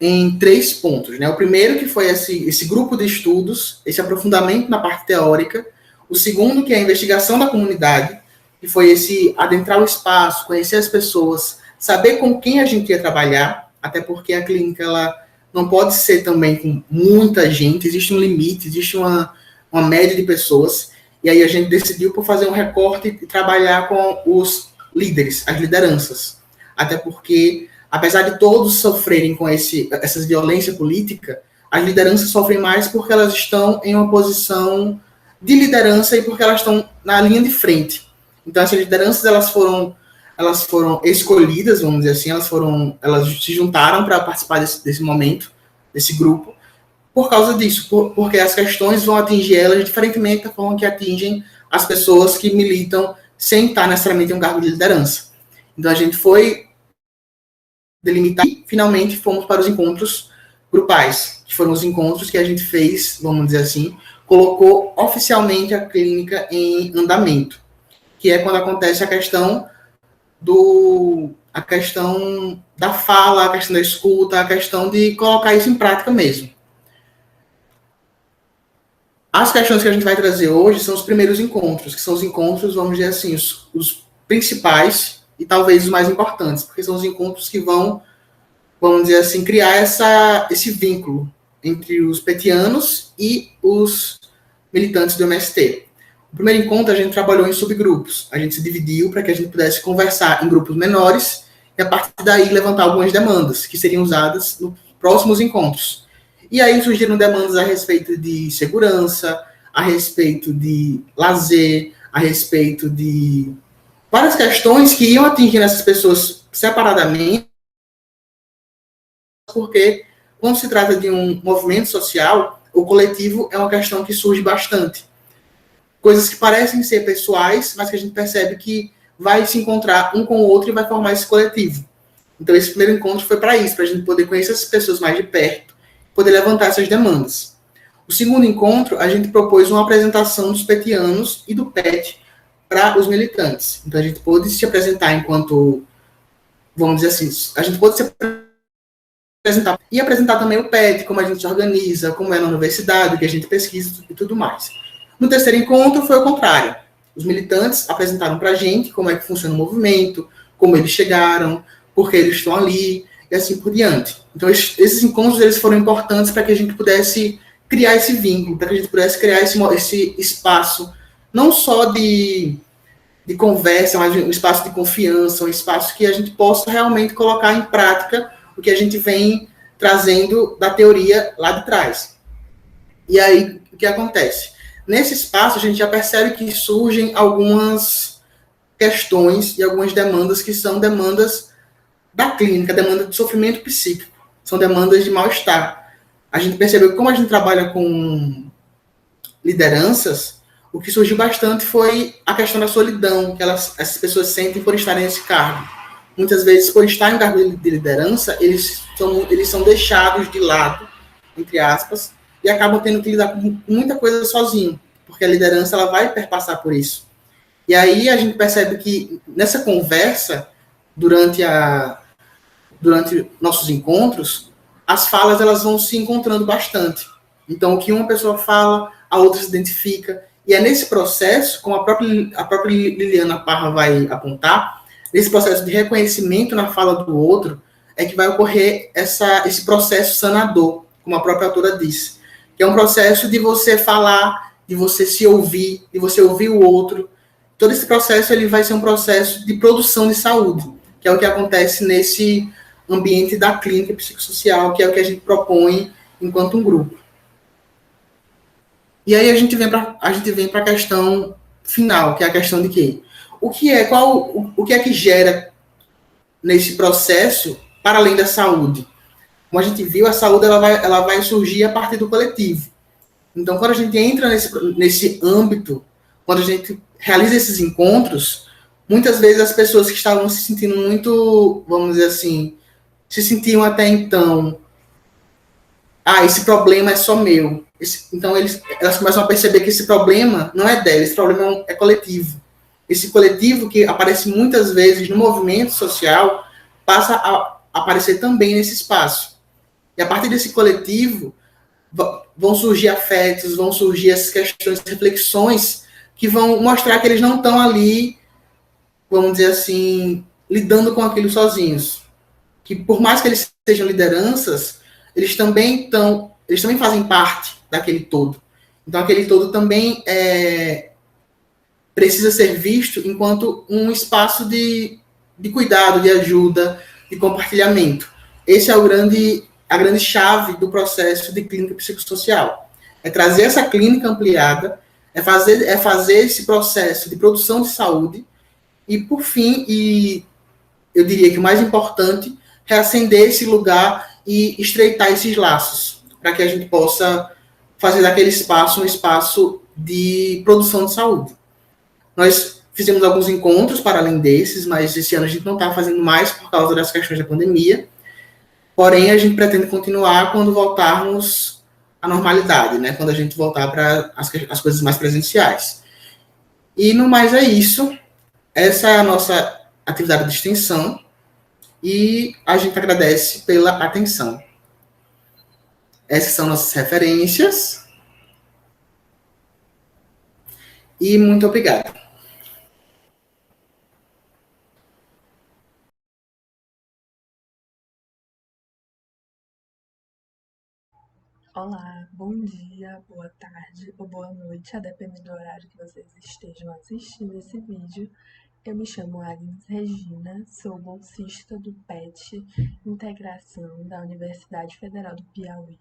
em 3 pontos, né? O primeiro que foi esse grupo de estudos, esse aprofundamento na parte teórica. O segundo que é a investigação da comunidade, que foi esse adentrar o espaço, conhecer as pessoas, saber com quem a gente ia trabalhar, até porque a clínica ela não pode ser também com muita gente, existe um limite, existe uma média de pessoas, e aí a gente decidiu por fazer um recorte e trabalhar com os líderes, as lideranças, até porque, apesar de todos sofrerem com essa violência política, as lideranças sofrem mais porque elas estão em uma posição de liderança e porque elas estão na linha de frente. Então, essas lideranças, elas foram escolhidas, vamos dizer assim, elas se juntaram para participar desse momento, desse grupo, por causa disso, porque as questões vão atingir elas diferentemente da forma que atingem as pessoas que militam sem estar necessariamente em um cargo de liderança. Então, a gente foi delimitar e, finalmente, fomos para os encontros grupais, que foram os encontros que a gente fez, vamos dizer assim, colocou oficialmente a clínica em andamento, que é quando acontece a questão da fala, a questão da escuta, a questão de colocar isso em prática mesmo. As questões que a gente vai trazer hoje são os primeiros encontros, que são os encontros, vamos dizer assim, os principais e talvez os mais importantes, porque são os encontros que vão, vamos dizer assim, criar esse vínculo entre os petianos e os militantes do MST. No primeiro encontro, a gente trabalhou em subgrupos. A gente se dividiu para que a gente pudesse conversar em grupos menores e, a partir daí, levantar algumas demandas que seriam usadas nos próximos encontros. E aí surgiram demandas a respeito de segurança, a respeito de lazer, a respeito de várias questões que iam atingindo essas pessoas separadamente, porque quando se trata de um movimento social, o coletivo é uma questão que surge bastante. Coisas que parecem ser pessoais, mas que a gente percebe que vai se encontrar um com o outro e vai formar esse coletivo. Então, esse primeiro encontro foi para isso, para a gente poder conhecer essas pessoas mais de perto, poder levantar essas demandas. O segundo encontro, a gente propôs uma apresentação dos petianos e do PET para os militantes. Então, a gente pôde se apresentar enquanto, vamos dizer assim, a gente pôde se apresentar e apresentar também o PET, como a gente se organiza, como é na universidade, o que a gente pesquisa e tudo mais. No terceiro encontro foi o contrário. Os militantes apresentaram para a gente como é que funciona o movimento, como eles chegaram, por que eles estão ali, e assim por diante. Então, esses encontros eles foram importantes para que a gente pudesse criar esse vínculo, para que a gente pudesse criar esse espaço não só de conversa, mas um espaço de confiança, um espaço que a gente possa realmente colocar em prática o que a gente vem trazendo da teoria lá de trás. E aí, o que acontece? Nesse espaço, a gente já percebe que surgem algumas questões e algumas demandas que são demandas da clínica, demanda de sofrimento psíquico, são demandas de mal-estar. A gente percebeu que como a gente trabalha com lideranças, o que surgiu bastante foi a questão da solidão que essas pessoas sentem por estarem nesse cargo. Muitas vezes, por estar em cargo de liderança, eles são deixados de lado, entre aspas, e acabam tendo que lidar com muita coisa sozinho, porque a liderança ela vai perpassar por isso. E aí a gente percebe que nessa conversa, durante nossos encontros, as falas elas vão se encontrando bastante. Então, o que uma pessoa fala, a outra se identifica. E é nesse processo, como a própria Liliana Parra vai apontar, nesse processo de reconhecimento na fala do outro, é que vai ocorrer esse processo sanador, como a própria autora disse. Que é um processo de você falar, de você se ouvir, de você ouvir o outro. Todo esse processo ele vai ser um processo de produção de saúde, que é o que acontece nesse ambiente da clínica psicossocial, que é o que a gente propõe enquanto um grupo. E aí a gente vem para a questão final, que é a questão de quê? O que é que gera nesse processo para além da saúde? Como a gente viu, a saúde ela vai surgir a partir do coletivo. Então, quando a gente entra nesse âmbito, quando a gente realiza esses encontros, muitas vezes as pessoas que estavam se sentindo muito, vamos dizer assim, se sentiam até então, esse problema é só meu. Então, elas começam a perceber que esse problema não é dela, esse problema é coletivo. Esse coletivo que aparece muitas vezes no movimento social passa a aparecer também nesse espaço. E a partir desse coletivo vão surgir afetos, vão surgir essas questões, reflexões que vão mostrar que eles não estão ali, vamos dizer assim, lidando com aquilo sozinhos. Que por mais que eles sejam lideranças, eles também fazem parte daquele todo. Então aquele todo também precisa ser visto enquanto um espaço de cuidado, de ajuda, de compartilhamento. Esse é a grande chave do processo de clínica psicossocial. É trazer essa clínica ampliada, é fazer esse processo de produção de saúde e, por fim, e eu diria que o mais importante, reacender esse lugar e estreitar esses laços, para que a gente possa fazer daquele espaço um espaço de produção de saúde. Nós fizemos alguns encontros para além desses, mas esse ano a gente não está fazendo mais por causa das questões da pandemia. Porém, a gente pretende continuar quando voltarmos à normalidade, né? Quando a gente voltar para as coisas mais presenciais. E no mais é isso. Essa é a nossa atividade de extensão e a gente agradece pela atenção. Essas são nossas referências. E muito obrigado. Olá, bom dia, boa tarde ou boa noite, a depender do horário que vocês estejam assistindo esse vídeo. Eu me chamo Agnes Regina, sou bolsista do PET Integração da Universidade Federal do Piauí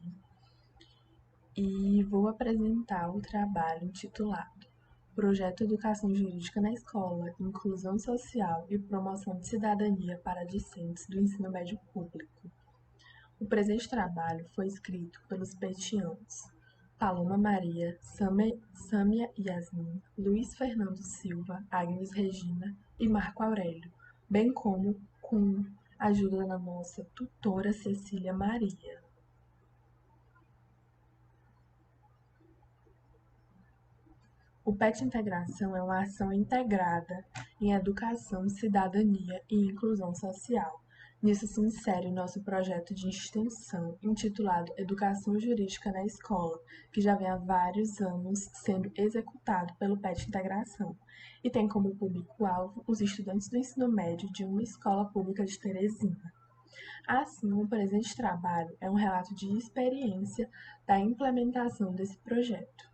e vou apresentar o trabalho intitulado Projeto Educação Jurídica na Escola, Inclusão Social e Promoção de Cidadania para Discentes do Ensino Médio Público. O presente trabalho foi escrito pelos petianos Paloma Maria, Sâmia Yasmin, Luiz Fernando Silva, Agnes Regina e Marco Aurélio, bem como com a ajuda da nossa tutora Cecília Maria. O PET Integração é uma ação integrada em educação, cidadania e inclusão social. Nisso se insere o nosso projeto de extensão, intitulado Educação Jurídica na Escola, que já vem há vários anos sendo executado pelo PET Integração, e tem como público-alvo os estudantes do ensino médio de uma escola pública de Teresina. Assim, o presente trabalho é um relato de experiência da implementação desse projeto.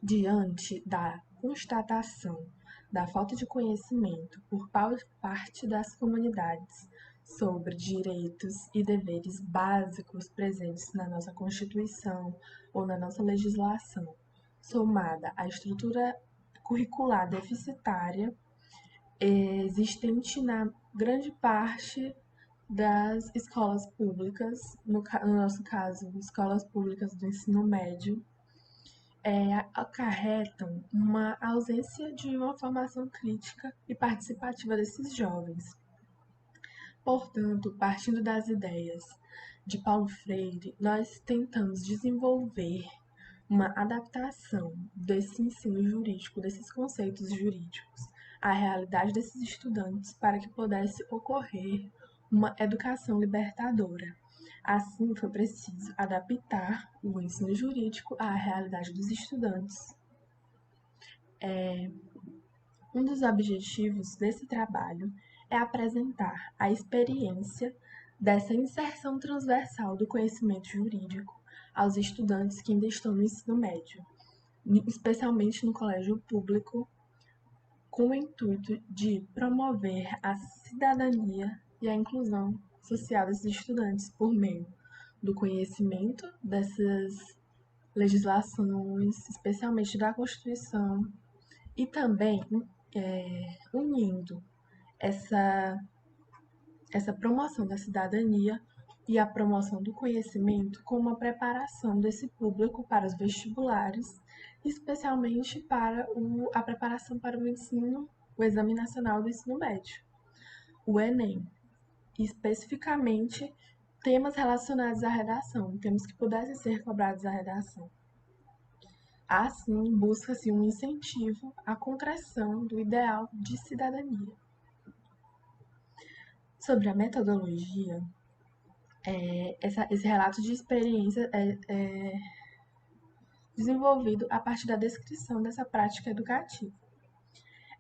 Diante da constatação da falta de conhecimento por parte das comunidades sobre direitos e deveres básicos presentes na nossa Constituição ou na nossa legislação, somada à estrutura curricular deficitária existente na grande parte das escolas públicas, no nosso caso, escolas públicas do ensino médio, acarretam uma ausência de uma formação crítica e participativa desses jovens. Portanto, partindo das ideias de Paulo Freire, nós tentamos desenvolver uma adaptação desse ensino jurídico, desses conceitos jurídicos, à realidade desses estudantes para que pudesse ocorrer uma educação libertadora. Assim, foi preciso adaptar o ensino jurídico à realidade dos estudantes. Um dos objetivos desse trabalho é apresentar a experiência dessa inserção transversal do conhecimento jurídico aos estudantes que ainda estão no ensino médio, especialmente no colégio público, com o intuito de promover a cidadania e a inclusão social desses estudantes por meio do conhecimento dessas legislações, especialmente da Constituição, e também unindo essa promoção da cidadania e a promoção do conhecimento com uma preparação desse público para os vestibulares, especialmente para a preparação para o ensino, o Exame Nacional do Ensino Médio, o Enem, especificamente temas relacionados à redação, temas que pudessem ser cobrados à redação. Assim, busca-se um incentivo à concreção do ideal de cidadania. Sobre a metodologia, esse relato de experiência é desenvolvido a partir da descrição dessa prática educativa.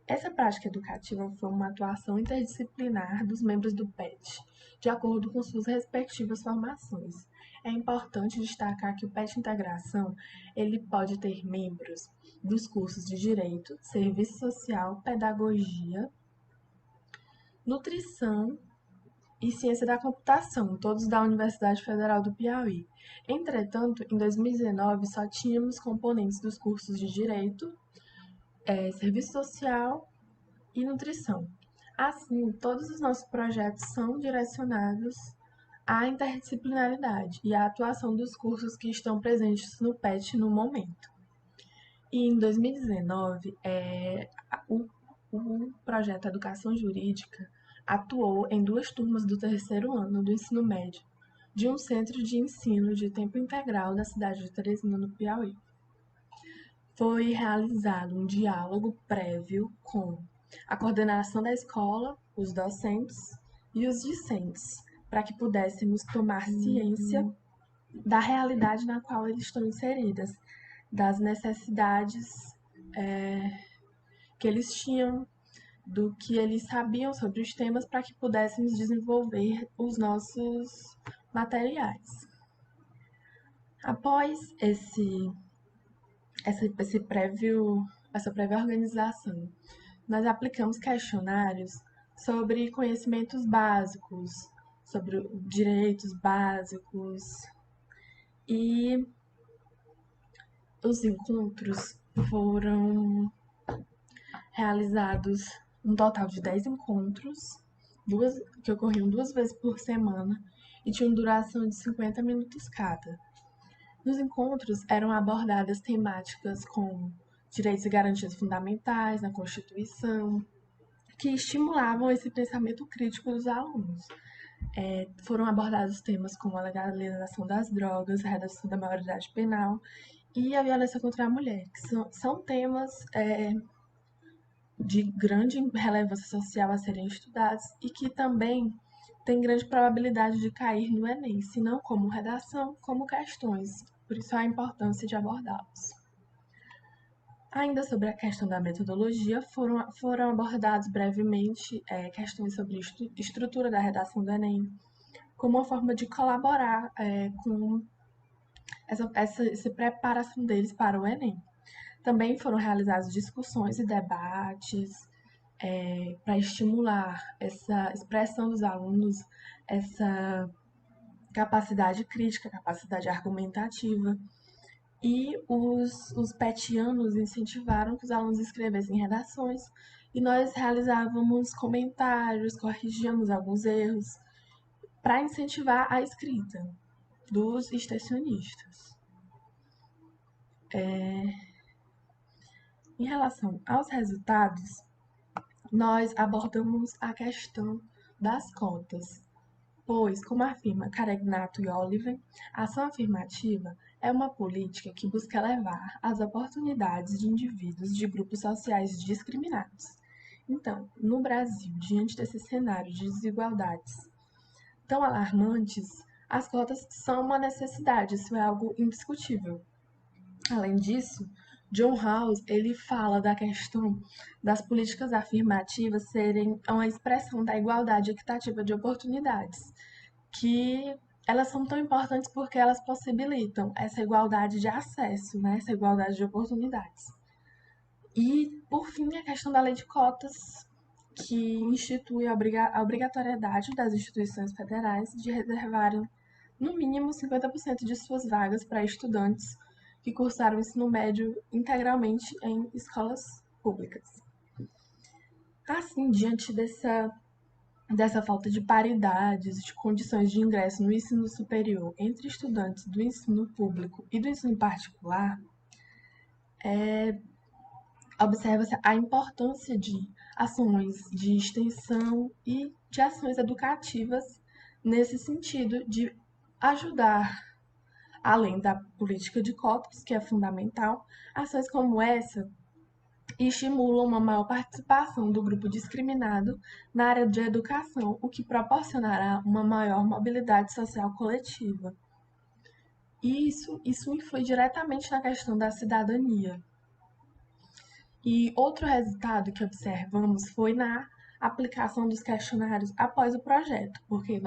Essa prática educativa foi uma atuação interdisciplinar dos membros do PET, de acordo com suas respectivas formações. É importante destacar que o PET Integração ele pode ter membros dos cursos de Direito, Serviço Social, Pedagogia, Nutrição e Ciência da Computação, todos da Universidade Federal do Piauí. Entretanto, em 2019, só tínhamos componentes dos cursos de Direito, Serviço Social e Nutrição. Assim, todos os nossos projetos são direcionados à interdisciplinaridade e à atuação dos cursos que estão presentes no PET no momento. E em 2019, o projeto Educação Jurídica atuou em 2 turmas do 3º ano do ensino médio de um centro de ensino de tempo integral da cidade de Teresina, no Piauí. Foi realizado um diálogo prévio com a coordenação da escola, os docentes e os discentes, para que pudéssemos tomar ciência da realidade na qual eles estão inseridas, das necessidades que eles tinham, do que eles sabiam sobre os temas, para que pudéssemos desenvolver os nossos materiais. Após essa prévia organização, nós aplicamos questionários sobre conhecimentos básicos, sobre direitos básicos, e os encontros foram realizados um total de 10 encontros, que ocorriam 2 vezes por semana e tinham duração de 50 minutos cada. Nos encontros eram abordadas temáticas como direitos e garantias fundamentais na Constituição, que estimulavam esse pensamento crítico dos alunos. Foram abordados temas como a legalização das drogas, a redação da maioridade penal e a violência contra a mulher, que são temas de grande relevância social a serem estudados e que também têm grande probabilidade de cair no Enem, se não como redação, como questões. Por isso a importância de abordá-los. Ainda sobre a questão da metodologia, foram abordados brevemente questões sobre estrutura da redação do Enem, como uma forma de colaborar com essa preparação deles para o Enem. Também foram realizadas discussões e debates para estimular essa expressão dos alunos, essa capacidade crítica, capacidade argumentativa. E os petianos incentivaram que os alunos escrevessem redações e nós realizávamos comentários, corrigíamos alguns erros para incentivar a escrita dos extensionistas. Em relação aos resultados, nós abordamos a questão das cotas, pois, como afirma Caregnato e Oliver, a ação afirmativa é uma política que busca elevar as oportunidades de indivíduos de grupos sociais discriminados. Então, no Brasil, diante desse cenário de desigualdades tão alarmantes, as cotas são uma necessidade, isso é algo indiscutível. Além disso, John Rawls ele fala da questão das políticas afirmativas serem uma expressão da igualdade equitativa de oportunidades, que elas são tão importantes porque elas possibilitam essa igualdade de acesso, né, essa igualdade de oportunidades. E, por fim, a questão da lei de cotas, que institui a obrigatoriedade das instituições federais de reservarem, no mínimo, 50% de suas vagas para estudantes que cursaram o ensino médio integralmente em escolas públicas. Assim, diante dessa falta de paridades, de condições de ingresso no ensino superior entre estudantes do ensino público e do ensino particular, observa-se a importância de ações de extensão e de ações educativas nesse sentido de ajudar, além da política de cotas, que é fundamental, ações como essa estimulam uma maior participação do grupo discriminado na área de educação, o que proporcionará uma maior mobilidade social coletiva. E isso influi diretamente na questão da cidadania. E outro resultado que observamos foi na aplicação dos questionários após o projeto, porque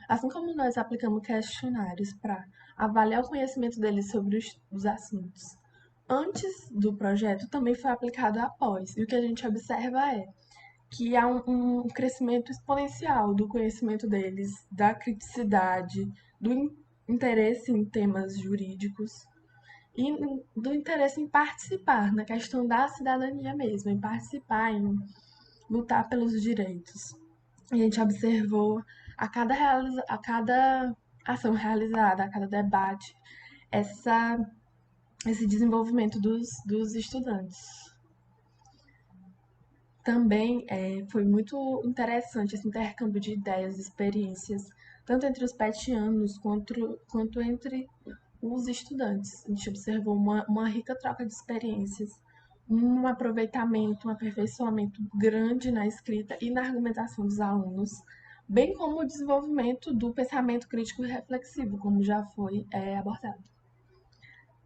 assim como nós aplicamos questionários para avaliar o conhecimento deles sobre os assuntos antes do projeto, também foi aplicado após. E o que a gente observa é que há um crescimento exponencial do conhecimento deles, da criticidade, do interesse em temas jurídicos e do interesse em participar, na questão da cidadania mesmo, em participar, em lutar pelos direitos. E a gente observou a cada ação realizada, a cada debate, esse desenvolvimento dos estudantes. Também foi muito interessante esse intercâmbio de ideias e experiências, tanto entre os petianos quanto entre os estudantes. A gente observou uma rica troca de experiências, um aproveitamento, um aperfeiçoamento grande na escrita e na argumentação dos alunos, bem como o desenvolvimento do pensamento crítico e reflexivo, como já foi abordado.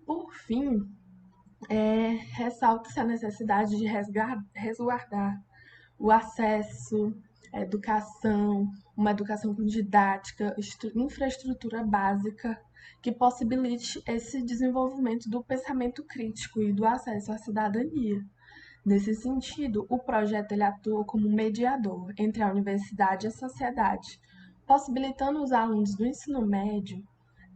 Por fim, ressalta-se a necessidade de resguardar o acesso à educação, uma educação com didática, infraestrutura básica que possibilite esse desenvolvimento do pensamento crítico e do acesso à cidadania. Nesse sentido, o projeto ele atua como mediador entre a universidade e a sociedade, possibilitando os alunos do ensino médio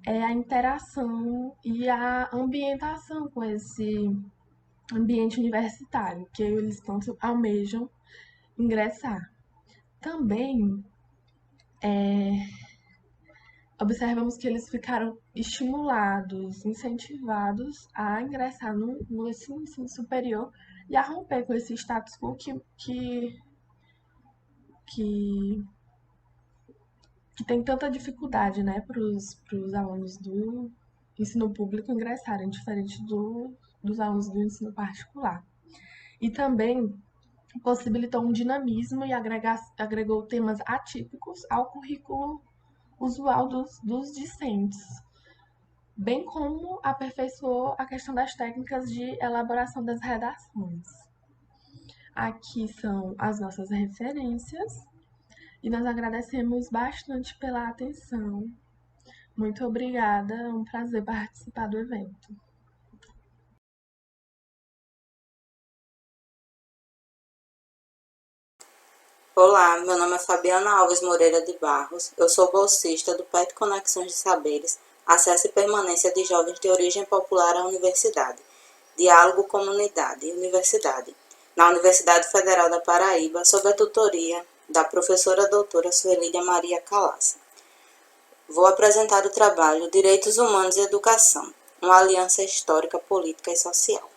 a interação e a ambientação com esse ambiente universitário que eles tanto almejam ingressar. Também observamos que eles ficaram estimulados, incentivados a ingressar no ensino superior e a romper com esse status quo que tem tanta dificuldade, né, para os alunos do ensino público ingressarem, diferente dos alunos do ensino particular. E também possibilitou um dinamismo e agregou temas atípicos ao currículo usual dos discentes, bem como aperfeiçoou a questão das técnicas de elaboração das redações. Aqui são as nossas referências e nós agradecemos bastante pela atenção. Muito obrigada, é um prazer participar do evento. Olá, meu nome é Fabiana Alves Moreira de Barros, eu sou bolsista do PET Conexões de Saberes, Acesso e Permanência de Jovens de Origem Popular à Universidade, Diálogo Comunidade e Universidade, na Universidade Federal da Paraíba, sob a tutoria da professora doutora Suelídia Maria Calaça. Vou apresentar o trabalho Direitos Humanos e Educação, uma aliança histórica, política e social.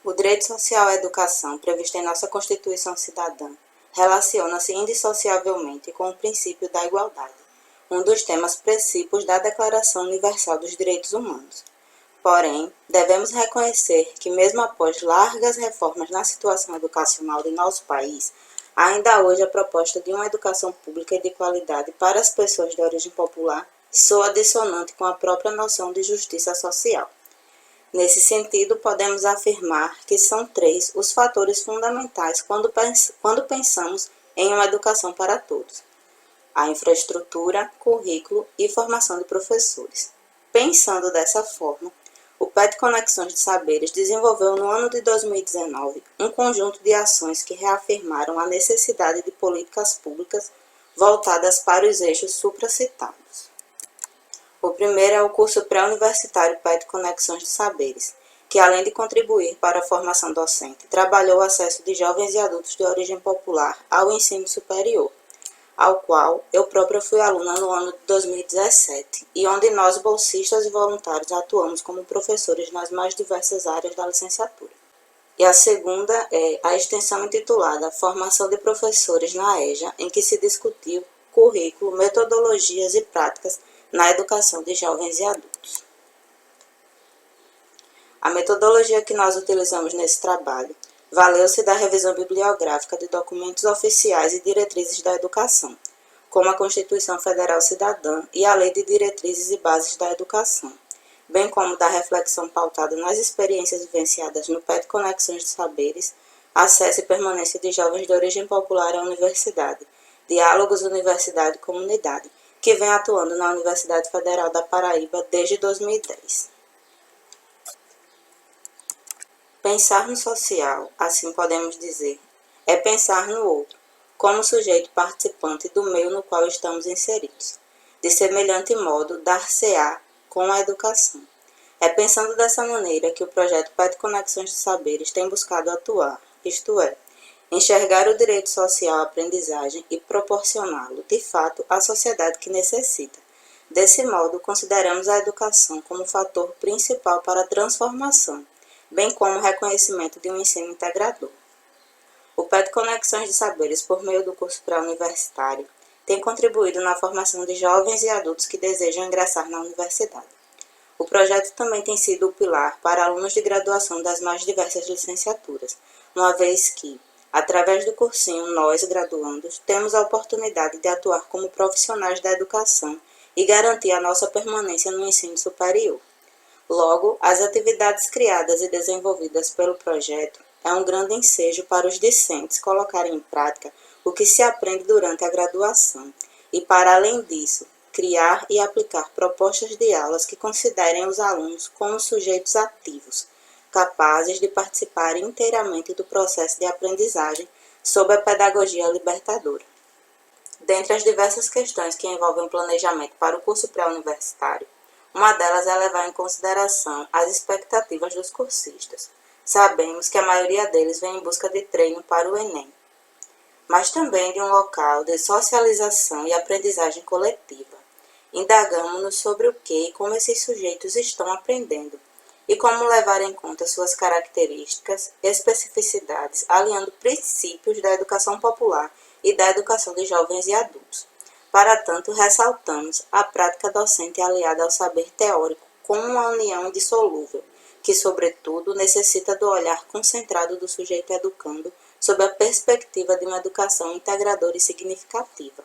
O direito social à educação, previsto em nossa Constituição Cidadã, relaciona-se indissociavelmente com o princípio da igualdade, um dos temas principais da Declaração Universal dos Direitos Humanos. Porém, devemos reconhecer que, mesmo após largas reformas na situação educacional de nosso país, ainda hoje a proposta de uma educação pública e de qualidade para as pessoas de origem popular soa dissonante com a própria noção de justiça social. Nesse sentido, podemos afirmar que são 3 os fatores fundamentais quando pensamos em uma educação para todos: a infraestrutura, currículo e formação de professores. Pensando dessa forma, o PET Conexões de Saberes desenvolveu no ano de 2019 um conjunto de ações que reafirmaram a necessidade de políticas públicas voltadas para os eixos supracitados. O primeiro é o curso pré-universitário PET Conexões de Saberes, que além de contribuir para a formação docente, trabalhou o acesso de jovens e adultos de origem popular ao ensino superior, ao qual eu própria fui aluna no ano de 2017, e onde nós, bolsistas e voluntários, atuamos como professores nas mais diversas áreas da licenciatura. E a segunda é a extensão intitulada Formação de Professores na EJA, em que se discutiu currículo, metodologias e práticas na educação de jovens e adultos. A metodologia que nós utilizamos nesse trabalho valeu-se da revisão bibliográfica de documentos oficiais e diretrizes da educação, como a Constituição Federal Cidadã e a Lei de Diretrizes e Bases da Educação, bem como da reflexão pautada nas experiências vivenciadas no PET Conexões de Saberes, Acesso e Permanência de Jovens de Origem Popular à Universidade, Diálogos Universidade e Comunidade, que vem atuando na Universidade Federal da Paraíba desde 2010. Pensar no social, assim podemos dizer, é pensar no outro, como sujeito participante do meio no qual estamos inseridos. De semelhante modo, dar-se-á com a educação. É pensando dessa maneira que o projeto PET Conexões de Saberes tem buscado atuar, isto é, enxergar o direito social à aprendizagem e proporcioná-lo, de fato, à sociedade que necessita. Desse modo, consideramos a educação como fator principal para a transformação, bem como o reconhecimento de um ensino integrador. O PET Conexões de Saberes, por meio do curso pré-universitário, tem contribuído na formação de jovens e adultos que desejam ingressar na universidade. O projeto também tem sido o pilar para alunos de graduação das mais diversas licenciaturas, uma vez que, através do cursinho, nós, graduandos, temos a oportunidade de atuar como profissionais da educação e garantir a nossa permanência no ensino superior. Logo, as atividades criadas e desenvolvidas pelo projeto é um grande ensejo para os discentes colocarem em prática o que se aprende durante a graduação e, para além disso, criar e aplicar propostas de aulas que considerem os alunos como sujeitos ativos, capazes de participar inteiramente do processo de aprendizagem sob a pedagogia libertadora. Dentre as diversas questões que envolvem o planejamento para o curso pré-universitário, uma delas é levar em consideração as expectativas dos cursistas. Sabemos que a maioria deles vem em busca de treino para o Enem, mas também de um local de socialização e aprendizagem coletiva. Indagamos-nos sobre o que e como esses sujeitos estão aprendendo, e como levar em conta suas características, especificidades, alinhando princípios da educação popular e da educação de jovens e adultos. Para tanto, ressaltamos a prática docente aliada ao saber teórico como uma união indissolúvel, que, sobretudo, necessita do olhar concentrado do sujeito educando sob a perspectiva de uma educação integradora e significativa.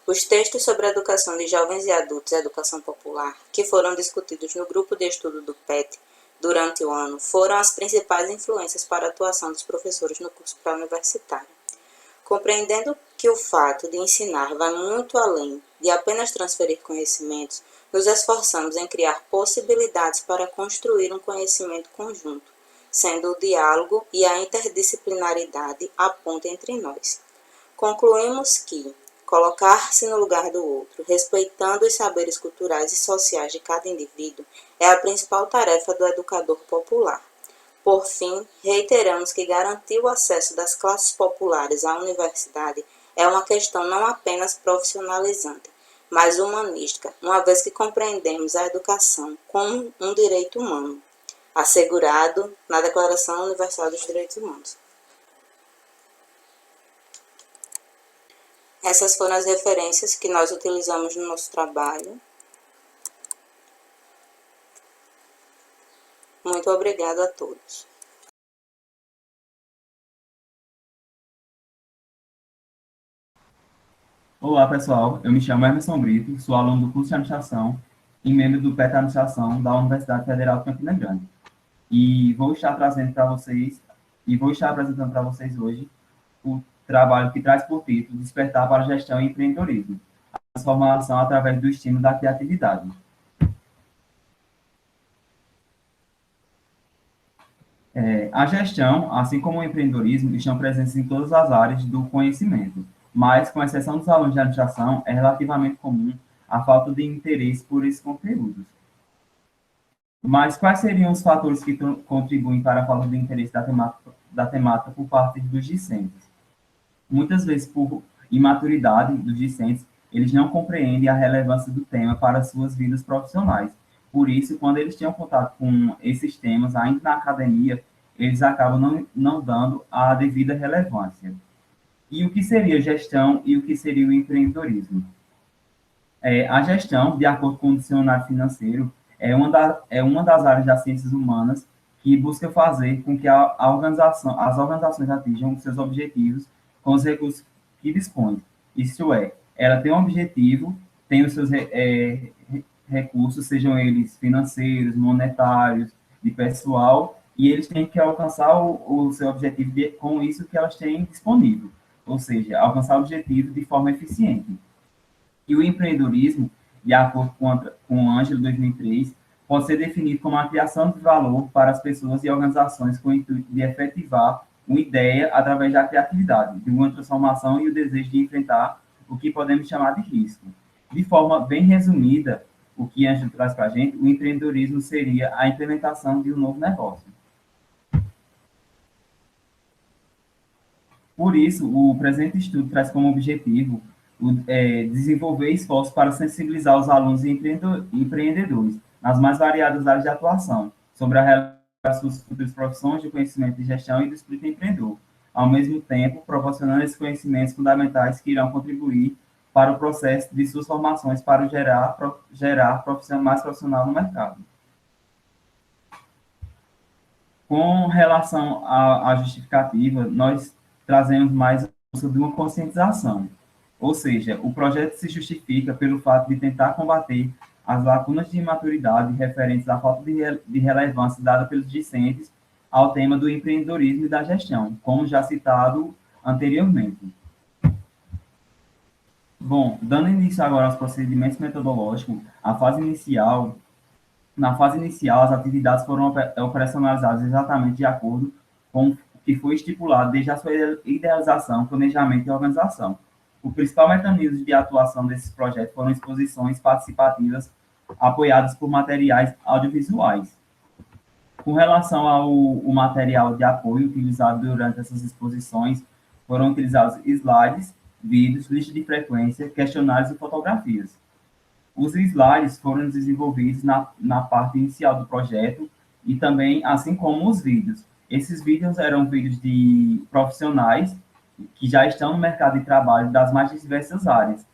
Os textos sobre a educação de jovens e adultos e educação popular, que foram discutidos no grupo de estudo do PET durante o ano, foram as principais influências para a atuação dos professores no curso pré-universitário. Compreendendo que o fato de ensinar vai muito além de apenas transferir conhecimentos, nos esforçamos em criar possibilidades para construir um conhecimento conjunto, sendo o diálogo e a interdisciplinaridade a ponte entre nós. Concluímos que colocar-se no lugar do outro, respeitando os saberes culturais e sociais de cada indivíduo, é a principal tarefa do educador popular. Por fim, reiteramos que garantir o acesso das classes populares à universidade é uma questão não apenas profissionalizante, mas humanística, uma vez que compreendemos a educação como um direito humano, assegurado na Declaração Universal dos Direitos Humanos. Essas foram as referências que nós utilizamos no nosso trabalho. Muito obrigada a todos. Olá, pessoal. Eu me chamo Emerson Brito, sou aluno do curso de Administração e membro do PET Administração da Universidade Federal de Campina Grande. E vou estar apresentando para vocês hoje o trabalho que traz por título Despertar para a Gestão e Empreendedorismo, a transformação através do estímulo da criatividade. A gestão, assim como o empreendedorismo, estão presentes em todas as áreas do conhecimento, mas, com exceção dos alunos de administração, é relativamente comum a falta de interesse por esses conteúdos. Mas quais seriam os fatores que contribuem para a falta de interesse da temática por parte dos discentes? Muitas vezes, por imaturidade dos discentes, eles não compreendem a relevância do tema para suas vidas profissionais. Por isso, quando eles tinham contato com esses temas, ainda na academia, eles acabam não dando a devida relevância. E o que seria gestão e o que seria o empreendedorismo? A gestão, de acordo com o dicionário financeiro, é uma das áreas das ciências humanas que busca fazer com que as organizações atinjam os seus objetivos com os recursos que dispõem. Isto é, ela tem um objetivo, tem os seus recursos, sejam eles financeiros, monetários, de pessoal, e eles têm que alcançar o seu objetivo com isso que elas têm disponível, ou seja, alcançar o objetivo de forma eficiente. E o empreendedorismo, de acordo com o Ângelo 2003, pode ser definido como a criação de valor para as pessoas e organizações com o intuito de efetivar uma ideia através da criatividade, de uma transformação e o desejo de enfrentar o que podemos chamar de risco. De forma bem resumida, o que Ângelo traz para a gente, o empreendedorismo seria a implementação de um novo negócio. Por isso, o presente estudo traz como objetivo desenvolver esforços para sensibilizar os alunos e empreendedores nas mais variadas áreas de atuação, sobre a relação das suas futuras profissões de conhecimento de gestão e do espírito empreendedor, ao mesmo tempo proporcionando esses conhecimentos fundamentais que irão contribuir para o processo de suas formações para gerar mais profissional no mercado. Com relação à justificativa, nós trazemos mais sobre uma conscientização, ou seja, o projeto se justifica pelo fato de tentar combater as lacunas de imaturidade referentes à falta de relevância dada pelos discentes ao tema do empreendedorismo e da gestão, como já citado anteriormente. Bom, dando início agora aos procedimentos metodológicos, na fase inicial, as atividades foram operacionalizadas exatamente de acordo com o que foi estipulado desde a sua idealização, planejamento e organização. O principal mecanismo de atuação desses projetos foram exposições participativas apoiadas por materiais audiovisuais. Com relação ao material de apoio utilizado durante essas exposições, foram utilizados slides, vídeos, lista de frequência, questionários e fotografias. Os slides foram desenvolvidos na parte inicial do projeto e também, assim como os vídeos. Esses vídeos eram vídeos de profissionais que já estão no mercado de trabalho das mais diversas áreas.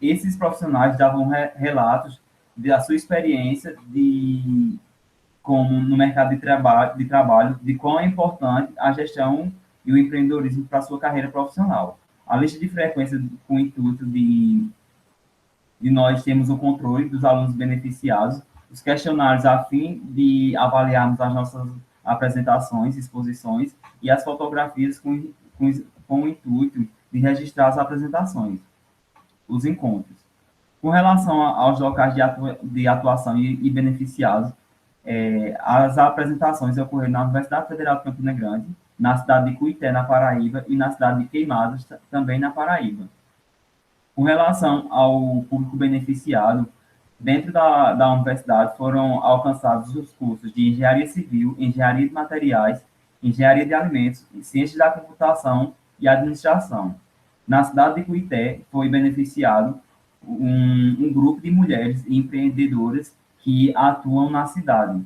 Esses profissionais davam relatos da sua experiência como no mercado de trabalho, de quão é importante a gestão e o empreendedorismo para a sua carreira profissional. A lista de frequência com o intuito de nós termos o controle dos alunos beneficiados, os questionários a fim de avaliarmos as nossas apresentações, exposições e as fotografias com o intuito de registrar as apresentações, os encontros. Com relação aos locais de atuação e beneficiados, as apresentações ocorreram na Universidade Federal de Campina Grande, na cidade de Cuité, na Paraíba, e na cidade de Queimadas, também na Paraíba. Com relação ao público beneficiado, dentro da universidade foram alcançados os cursos de Engenharia Civil, Engenharia de Materiais, Engenharia de Alimentos, Ciências da Computação e Administração. Na cidade de Cuité foi beneficiado um grupo de mulheres empreendedoras que atuam na cidade.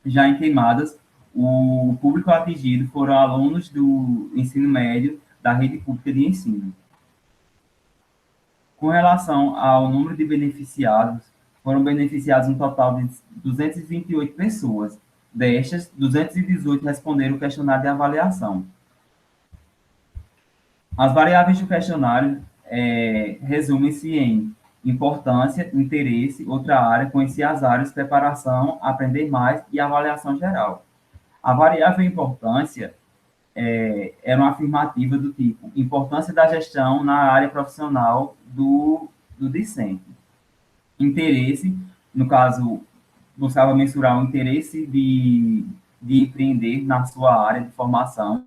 Já em Queimadas, o público atingido foram alunos do ensino médio da rede pública de ensino. Com relação ao número de beneficiados, foram beneficiados um total de 228 pessoas. Destas, 218 responderam o questionário de avaliação. As variáveis do questionário resumem-se em importância, interesse, outra área, conhecer as áreas, preparação, aprender mais e avaliação geral. A variável importância era uma afirmativa do tipo importância da gestão na área profissional do discente. Interesse, no caso, buscava mensurar o interesse de empreender na sua área de formação.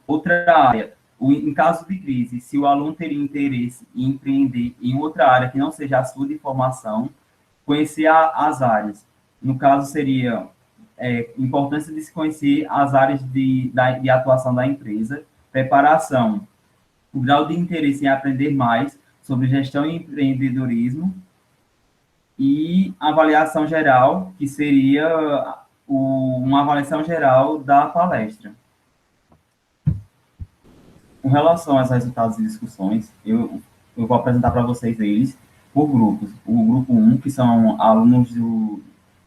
Outra área, em caso de crise, se o aluno teria interesse em empreender em outra área que não seja a sua de formação, conhecer as áreas. No caso, seria importância de se conhecer as áreas de atuação da empresa, preparação, o grau de interesse em aprender mais sobre gestão e empreendedorismo, e avaliação geral, que seria uma avaliação geral da palestra. Com relação aos resultados e discussões, eu vou apresentar para vocês eles por grupos. O grupo 1, que são alunos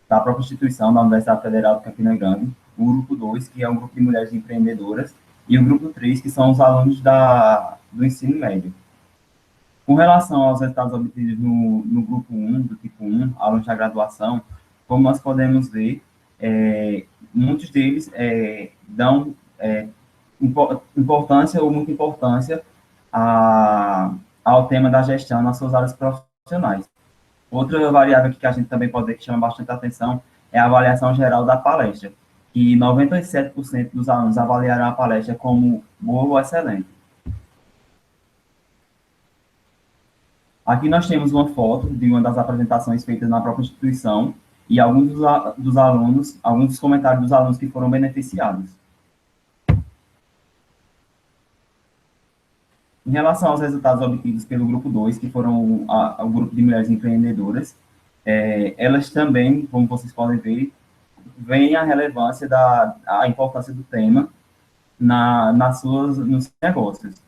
da própria instituição, da Universidade Federal de Campina Grande. O grupo 2, que é um grupo de mulheres empreendedoras. E o grupo 3, que são os alunos do ensino médio. Com relação aos resultados obtidos no grupo 1, do tipo 1, alunos da graduação, como nós podemos ver, muitos deles dão importância ou muita importância ao tema da gestão nas suas áreas profissionais. Outra variável aqui que a gente também pode ver que chama bastante atenção é a avaliação geral da palestra, que 97% dos alunos avaliaram a palestra como boa ou excelente. Aqui nós temos uma foto de uma das apresentações feitas na própria instituição e alguns dos alunos, alguns dos comentários dos alunos que foram beneficiados. Em relação aos resultados obtidos pelo grupo 2, que foram o grupo de mulheres empreendedoras, elas também, como vocês podem ver, veem a relevância a importância do tema nos negócios.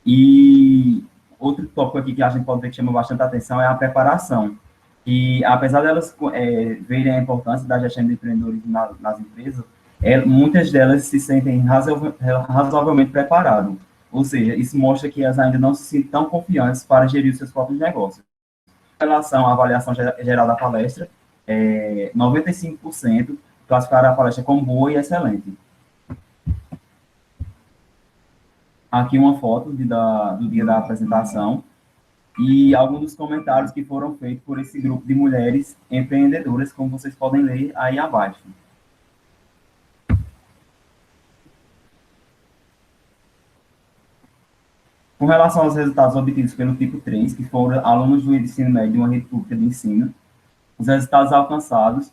E outro tópico aqui que a gente pode ver que chama bastante atenção é a preparação. E apesar delas verem a importância da gestão de empreendedorismo nas empresas, muitas delas se sentem razoavelmente preparadas. Ou seja, isso mostra que elas ainda não se sentem tão confiantes para gerir os seus próprios negócios. Em relação à avaliação geral da palestra, 95% classificaram a palestra como boa e excelente. Aqui uma foto do dia da apresentação e alguns dos comentários que foram feitos por esse grupo de mulheres empreendedoras, como vocês podem ler aí abaixo. Com relação aos resultados obtidos pelo tipo 3, que foram alunos do ensino médio de uma rede pública de ensino, os resultados alcançados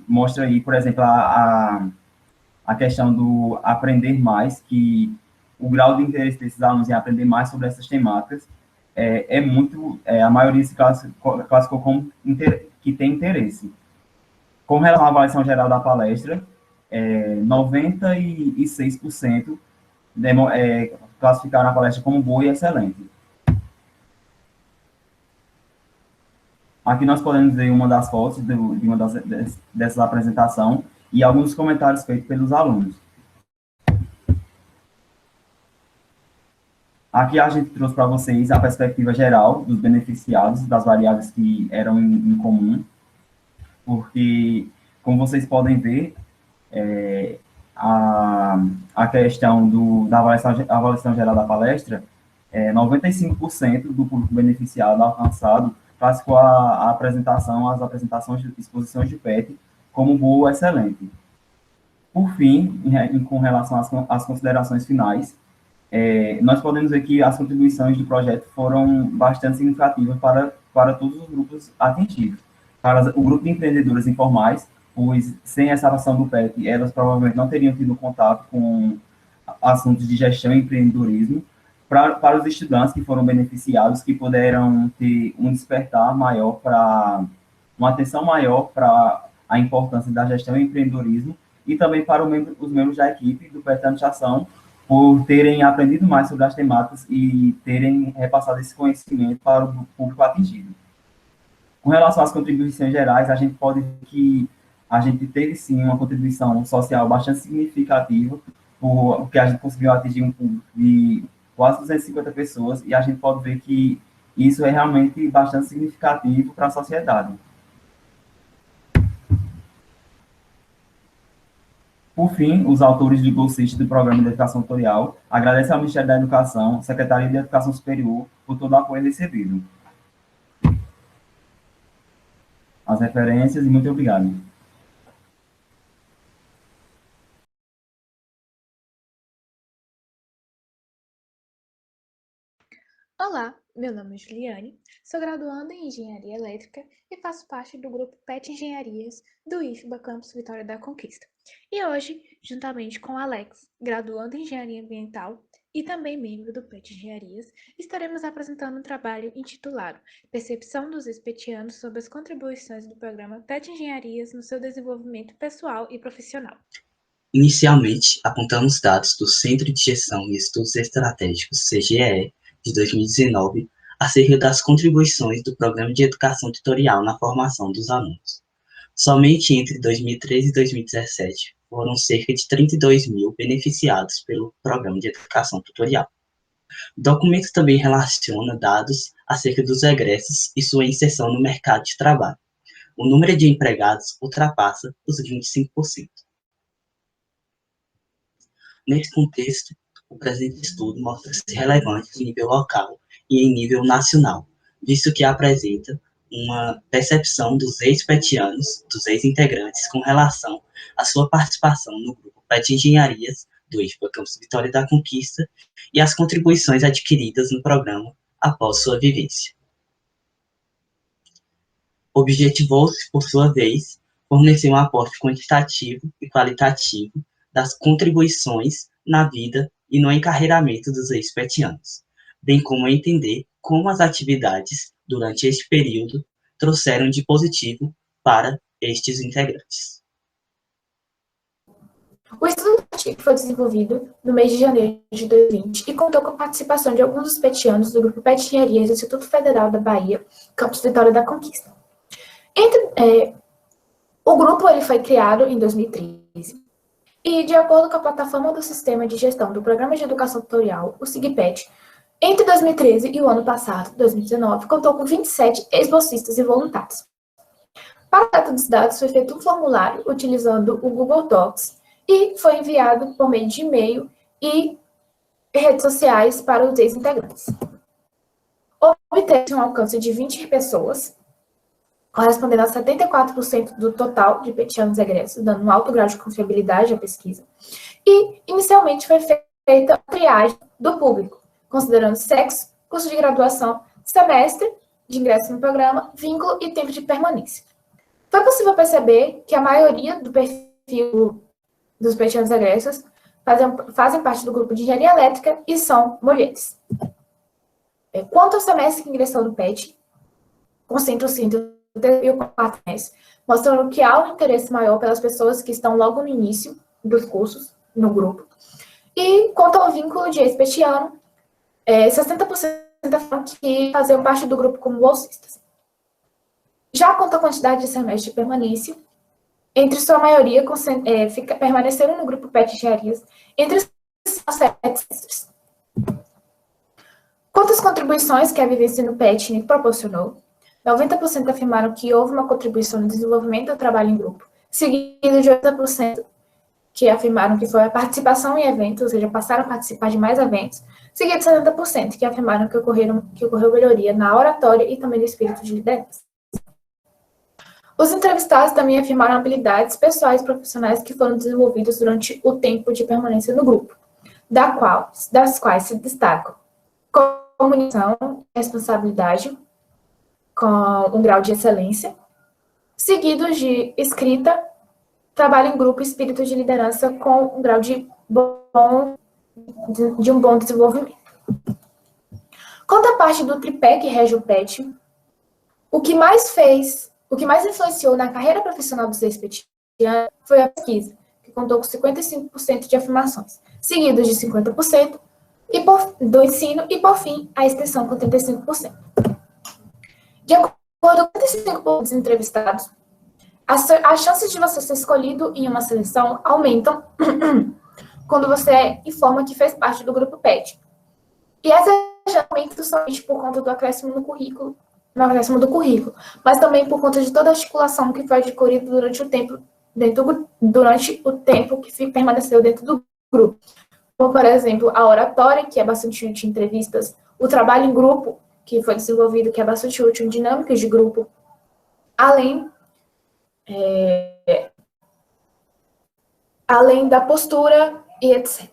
mostram aí, por exemplo, a questão do aprender mais, que o grau de interesse desses alunos em aprender mais sobre essas temáticas a maioria se classificou como que tem interesse. Com relação à avaliação geral da palestra, 96% classificaram a palestra como boa e excelente. Aqui nós podemos ver uma das fotos de uma dessas apresentações e alguns comentários feitos pelos alunos. Aqui a gente trouxe para vocês a perspectiva geral dos beneficiados, das variáveis que eram em comum, porque, como vocês podem ver, a questão da avaliação geral da palestra, 95% do público beneficiado alcançado classificou as apresentações, exposições de PET como boa ou excelente. Por fim, com relação às considerações finais, nós podemos ver que as contribuições do projeto foram bastante significativas para todos os grupos atingidos. Para o grupo de empreendedoras informais, pois sem essa ação do PET, elas provavelmente não teriam tido contato com assuntos de gestão e empreendedorismo. Para os estudantes que foram beneficiados, que puderam ter um despertar maior uma atenção maior para a importância da gestão e empreendedorismo, e também para os membros da equipe do PET Administração, por terem aprendido mais sobre as temáticas e terem repassado esse conhecimento para o público atingido. Com relação às contribuições gerais, a gente pode ver que a gente teve, sim, uma contribuição social bastante significativa, porque a gente conseguiu atingir um público de quase 250 pessoas, e a gente pode ver que isso é realmente bastante significativo para a sociedade. Por fim, os autores do bolsista do Programa de Educação Tutorial agradecem ao Ministério da Educação, Secretaria de Educação Superior, por todo o apoio recebido. As referências, e muito obrigado. Olá, meu nome é Juliane, sou graduanda em Engenharia Elétrica e faço parte do grupo PET Engenharias do IFBA Campus Vitória da Conquista. E hoje, juntamente com Alex, graduando em Engenharia Ambiental e também membro do PET Engenharias, estaremos apresentando um trabalho intitulado Percepção dos Expetianos sobre as contribuições do programa PET Engenharias no seu desenvolvimento pessoal e profissional. Inicialmente, apontamos dados do Centro de Gestão e Estudos Estratégicos, CGE, de 2019, acerca das contribuições do Programa de Educação Tutorial na formação dos alunos. Somente entre 2013 e 2017, foram cerca de 32 mil beneficiados pelo Programa de Educação Tutorial. O documento também relaciona dados acerca dos egressos e sua inserção no mercado de trabalho. O número de empregados ultrapassa os 25%. Nesse contexto, o presente estudo mostra-se relevante em nível local e em nível nacional, visto que apresenta uma percepção dos ex-petianos, dos ex-integrantes, com relação à sua participação no grupo PET Engenharias do IFBA Campus Vitória da Conquista e as contribuições adquiridas no programa após sua vivência. Objetivou-se, por sua vez, fornecer um aporte quantitativo e qualitativo das contribuições na vida e no encarreiramento dos ex-petianos, bem como entender como as atividades durante este período trouxeram de positivo para estes integrantes. O estudo foi desenvolvido no mês de janeiro de 2020 e contou com a participação de alguns dos petianos do grupo PET Engenharias do Instituto Federal da Bahia, Campus Vitória da Conquista. O grupo foi criado em 2013 e, de acordo com a plataforma do Sistema de Gestão do Programa de Educação Tutorial, o SIGPET, entre 2013 e o ano passado, 2019, contou com 27 ex-bolsistas e voluntários. Para a coleta dos dados, foi feito um formulário utilizando o Google Docs e foi enviado por meio de e-mail e redes sociais para os ex-integrantes. Obteve um alcance de 20 pessoas, correspondendo a 74% do total de petianos egressos, dando um alto grau de confiabilidade à pesquisa. E, inicialmente, foi feita a triagem do público, considerando sexo, curso de graduação, semestre de ingresso no programa, vínculo e tempo de permanência. Foi possível perceber que a maioria do perfil dos petianos egressos fazem parte do grupo de engenharia elétrica e são mulheres. Quanto ao semestre que ingressou no PET, concentram-se entre e o quarto mês, mostrando que há um interesse maior pelas pessoas que estão logo no início dos cursos, no grupo. E quanto ao vínculo de ex-petiano, 60% falam que faziam parte do grupo como bolsistas. Já quanto à quantidade de semestre de permanência, entre sua maioria permaneceram no grupo PET Engenharias entre os 7 semestres. Quanto às contribuições que a vivência no PET proporcionou, 90% afirmaram que houve uma contribuição no desenvolvimento do trabalho em grupo, seguido de 80% que afirmaram que foi a participação em eventos, ou seja, passaram a participar de mais eventos, seguido de 70%, que afirmaram que ocorreu melhoria na oratória e também no espírito de liderança. Os entrevistados também afirmaram habilidades pessoais e profissionais que foram desenvolvidas durante o tempo de permanência no grupo, das quais se destacam comunicação, responsabilidade, com um grau de excelência, seguidos de escrita, trabalho em grupo e espírito de liderança com um grau de um bom desenvolvimento. Quanto à parte do tripé que rege o PET, o que mais influenciou na carreira profissional dos ex-petianos foi a pesquisa, que contou com 55% de afirmações, seguidos de 50% do ensino e, por fim, a extensão com 35%. De acordo com 35% dos entrevistados, as chances de você ser escolhido em uma seleção aumentam quando você informa que fez parte do grupo PET. E essa aumentam somente por conta do acréscimo do currículo, mas também por conta de toda a articulação que foi adquirida durante o tempo que permaneceu dentro do grupo. Como, por exemplo, a oratória, que é bastante útil em entrevistas, o trabalho em grupo, que foi desenvolvido, que é bastante útil em dinâmicas de grupo, além da postura e etc.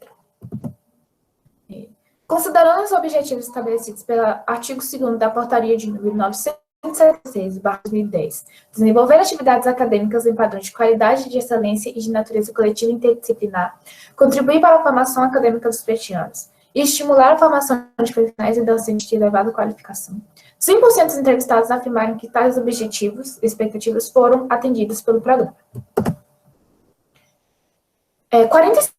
Considerando os objetivos estabelecidos pelo artigo 2º da Portaria de número 976/2010, desenvolver atividades acadêmicas em padrões de qualidade, de excelência e de natureza coletiva e interdisciplinar, contribuir para a formação acadêmica dos petianos e estimular a formação de profissionais e docentes de elevada qualificação. 100% dos entrevistados afirmaram que tais objetivos e expectativas foram atendidos pelo programa. 45%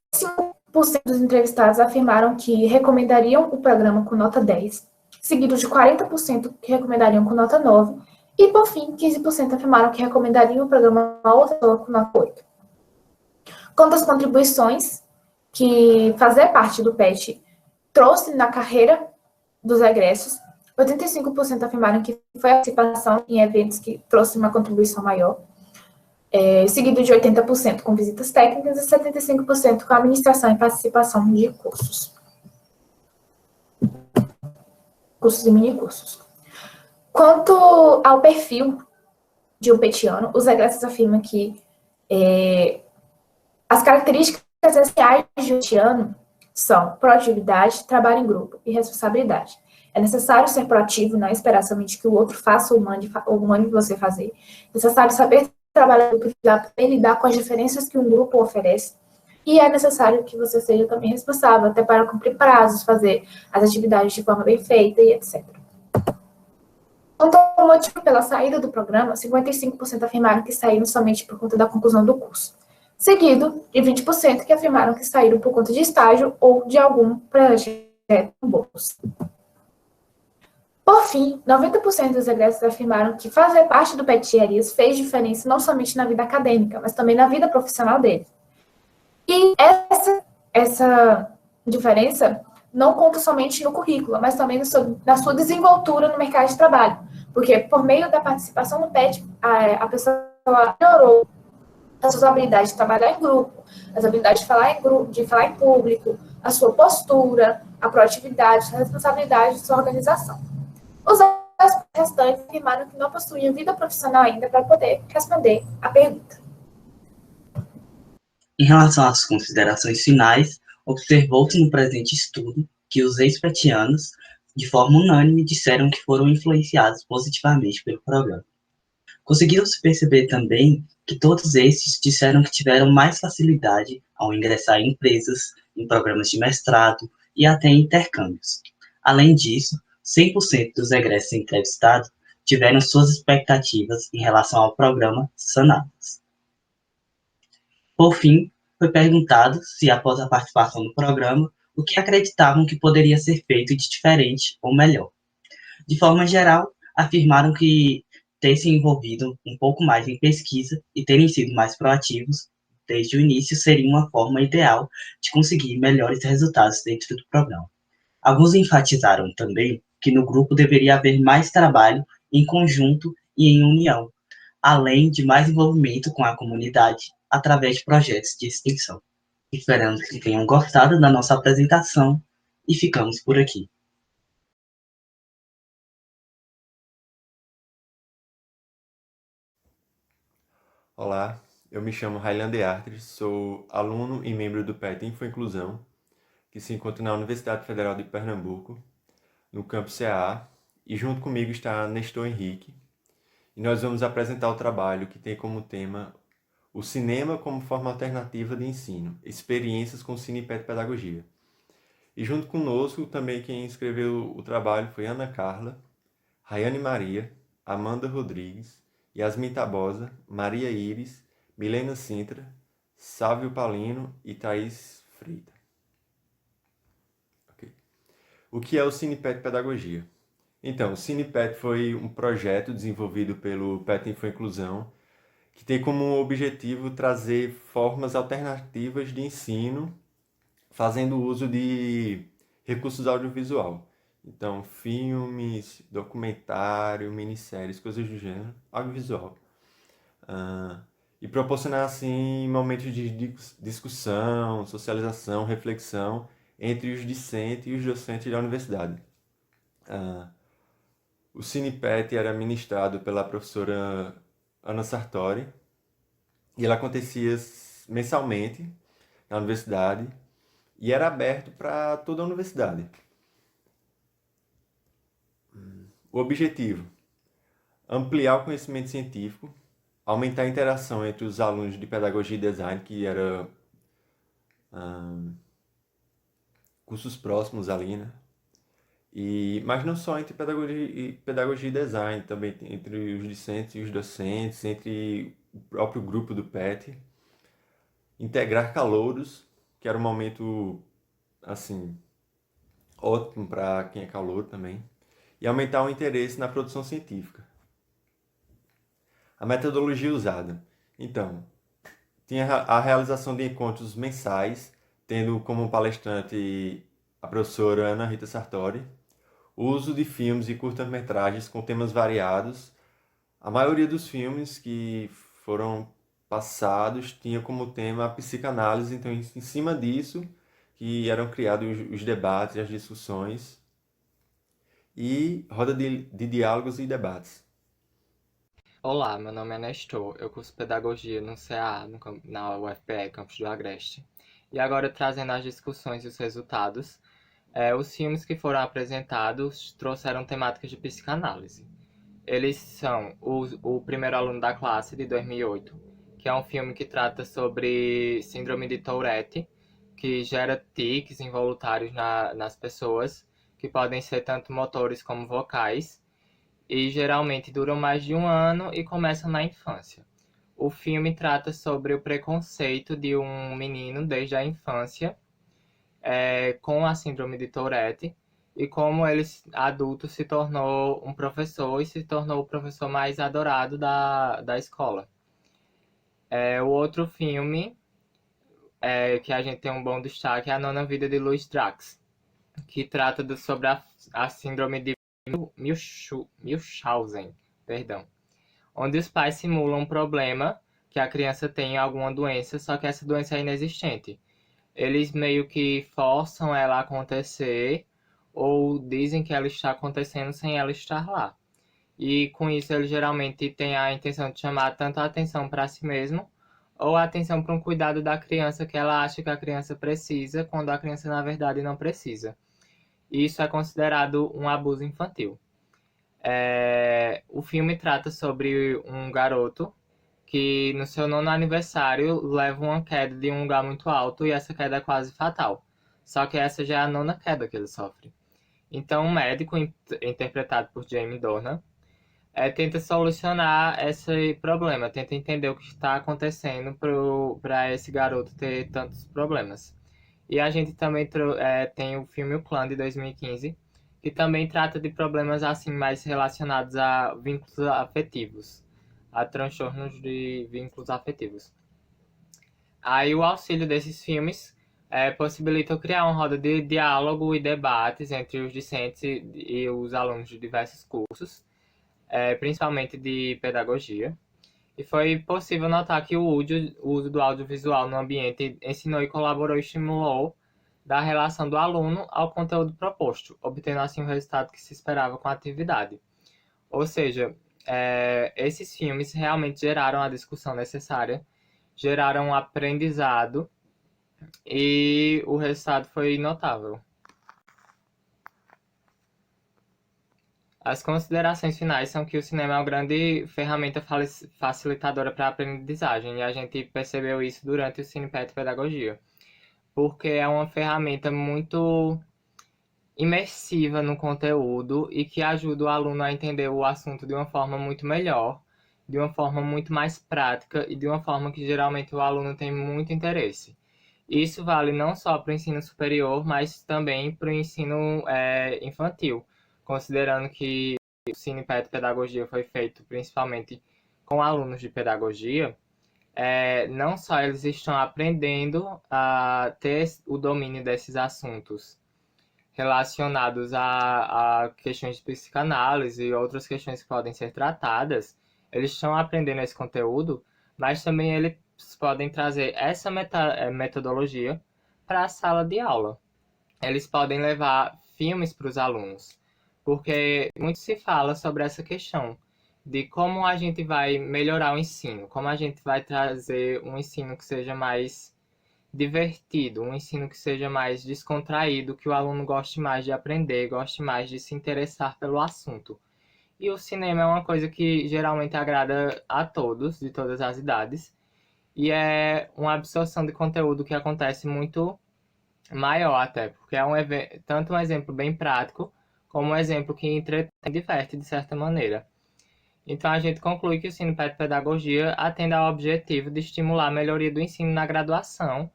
dos entrevistados afirmaram que recomendariam o programa com nota 10, seguido de 40% que recomendariam com nota 9, e, por fim, 15% afirmaram que recomendariam o programa a outra pessoa com nota 8. Quanto às contribuições que fazer parte do PET trouxe na carreira dos egressos, 85% afirmaram que foi a participação em eventos que trouxe uma contribuição maior, seguido de 80% com visitas técnicas e 75% com administração e participação de cursos e minicursos. Quanto ao perfil de um petiano, os egressos afirmam que as características essenciais de um petiano são proatividade, trabalho em grupo e responsabilidade. É necessário ser proativo, não esperar somente que o outro faça ou mande você fazer. É necessário saber trabalhar e lidar com as diferenças que um grupo oferece. E é necessário que você seja também responsável, até para cumprir prazos, fazer as atividades de forma bem feita e etc. Quanto ao motivo pela saída do programa, 55% afirmaram que saíram somente por conta da conclusão do curso, seguido de 20% que afirmaram que saíram por conta de estágio ou de algum projeto bolsa. Por fim, 90% dos egressos afirmaram que fazer parte do PET Engenharias fez diferença não somente na vida acadêmica, mas também na vida profissional deles. E essa diferença não conta somente no currículo, mas também na sua desenvoltura no mercado de trabalho. Porque, por meio da participação no PET, a pessoa melhorou as suas habilidades de trabalhar em grupo, as habilidades de falar em público, a sua postura, a proatividade, a responsabilidade de sua organização. Os restantes afirmaram que não possuíam vida profissional ainda para poder responder à pergunta. Em relação às considerações finais, observou-se no presente estudo que os ex-petianos, de forma unânime, disseram que foram influenciados positivamente pelo programa. Conseguiu-se perceber também que todos estes disseram que tiveram mais facilidade ao ingressar em empresas, em programas de mestrado e até em intercâmbios. Além disso, 100% dos egressos entrevistados tiveram suas expectativas em relação ao programa sanadas. Por fim, foi perguntado se, após a participação no programa, o que acreditavam que poderia ser feito de diferente ou melhor. De forma geral, afirmaram que ter se envolvido um pouco mais em pesquisa e terem sido mais proativos desde o início seria uma forma ideal de conseguir melhores resultados dentro do programa. Alguns enfatizaram também que no grupo deveria haver mais trabalho em conjunto e em união, além de mais envolvimento com a comunidade através de projetos de extensão. Esperamos que tenham gostado da nossa apresentação e ficamos por aqui. Olá, eu me chamo Highlander Artres, sou aluno e membro do PET Infoinclusão, que se encontra na Universidade Federal de Pernambuco, no campus CAA, e junto comigo está Nestor Henrique, e nós vamos apresentar o trabalho que tem como tema o cinema como forma alternativa de ensino, experiências com cine e PET Pedagogia. E junto conosco também quem escreveu o trabalho foi Ana Carla, Rayane Maria, Amanda Rodrigues, Yasmin Tabosa, Maria Iris, Milena Sintra, Sávio Palino e Thaís Freita. Okay. O que é o CinePet Pedagogia? Então, o CinePet foi um projeto desenvolvido pelo PET Infoinclusão que tem como objetivo trazer formas alternativas de ensino fazendo uso de recursos audiovisual. Então, filmes, documentário, minisséries, coisas do gênero, audiovisual. E proporcionar, assim, momentos de discussão, socialização, reflexão entre os discentes e os docentes da universidade. O CinePet era ministrado pela professora Ana Sartori e ele acontecia mensalmente na universidade e era aberto para toda a universidade. O objetivo: ampliar o conhecimento científico, aumentar a interação entre os alunos de pedagogia e design, que era cursos próximos ali, né? Mas não só entre pedagogia e design, também entre os discentes e os docentes, entre o próprio grupo do PET. Integrar calouros, que era um momento, assim, ótimo para quem é calouro também. E aumentar o interesse na produção científica. A metodologia usada. Então, tinha a realização de encontros mensais, tendo como palestrante a professora Ana Rita Sartori, o uso de filmes e curtas-metragens com temas variados. A maioria dos filmes que foram passados tinha como tema a psicanálise, então em cima disso que eram criados os debates e as discussões. E roda de diálogos e debates. Olá, meu nome é Nestor, eu curso Pedagogia no CAA, na UFPE, Campus do Agreste. E agora trazendo as discussões e os resultados, os filmes que foram apresentados trouxeram temáticas de psicanálise. Eles são o Primeiro Aluno da Classe, de 2008, que é um filme que trata sobre síndrome de Tourette, que gera tiques involuntários nas pessoas, que podem ser tanto motores como vocais, e geralmente duram mais de um ano e começam na infância. O filme trata sobre o preconceito de um menino desde a infância com a síndrome de Tourette e como ele, adulto, se tornou um professor e se tornou o professor mais adorado da escola. O outro filme que a gente tem um bom destaque é A Nona Vida de Louis Drax, que trata sobre a síndrome de Munchausen, onde os pais simulam um problema que a criança tem alguma doença, só que essa doença é inexistente. Eles meio que forçam ela a acontecer ou dizem que ela está acontecendo sem ela estar lá. E com isso eles geralmente têm a intenção de chamar tanto a atenção para si mesmo ou a atenção para um cuidado da criança que ela acha que a criança precisa, quando a criança na verdade não precisa. Isso é considerado um abuso infantil. O filme trata sobre um garoto que no seu 9º aniversário leva uma queda de um lugar muito alto e essa queda é quase fatal. Só que essa já é a 9ª queda que ele sofre. Então um médico, interpretado por Jamie Dornan, tenta solucionar esse problema, tenta entender o que está acontecendo para esse garoto ter tantos problemas. E a gente também tem o filme O Clã, de 2015, que também trata de problemas assim mais relacionados a vínculos afetivos, a transtornos de vínculos afetivos. Aí o auxílio desses filmes possibilita criar uma roda de diálogo e debates entre os discentes e os alunos de diversos cursos, principalmente de pedagogia. E foi possível notar que o uso do audiovisual no ambiente ensinou e colaborou e estimulou da relação do aluno ao conteúdo proposto, obtendo assim o resultado que se esperava com a atividade. Ou seja, esses filmes realmente geraram a discussão necessária, geraram um aprendizado e o resultado foi notável. As considerações finais são que o cinema é uma grande ferramenta facilitadora para a aprendizagem, e a gente percebeu isso durante o CinePet Pedagogia, porque é uma ferramenta muito imersiva no conteúdo e que ajuda o aluno a entender o assunto de uma forma muito melhor, de uma forma muito mais prática e de uma forma que geralmente o aluno tem muito interesse. Isso vale não só para o ensino superior, mas também para o ensino infantil, considerando que o CinePet Pedagogia foi feito principalmente com alunos de pedagogia. Não só eles estão aprendendo a ter o domínio desses assuntos relacionados a questões de psicanálise e outras questões que podem ser tratadas, eles estão aprendendo esse conteúdo, mas também eles podem trazer essa metodologia para a sala de aula. Eles podem levar filmes para os alunos, porque muito se fala sobre essa questão de como a gente vai melhorar o ensino, como a gente vai trazer um ensino que seja mais divertido, um ensino que seja mais descontraído, que o aluno goste mais de aprender, goste mais de se interessar pelo assunto. E o cinema é uma coisa que geralmente agrada a todos, de todas as idades, e é uma absorção de conteúdo que acontece muito maior até, porque é tanto um exemplo bem prático, como um exemplo que entretém e diverte de certa maneira. Então, a gente conclui que o CinePet Pedagogia atende ao objetivo de estimular a melhoria do ensino na graduação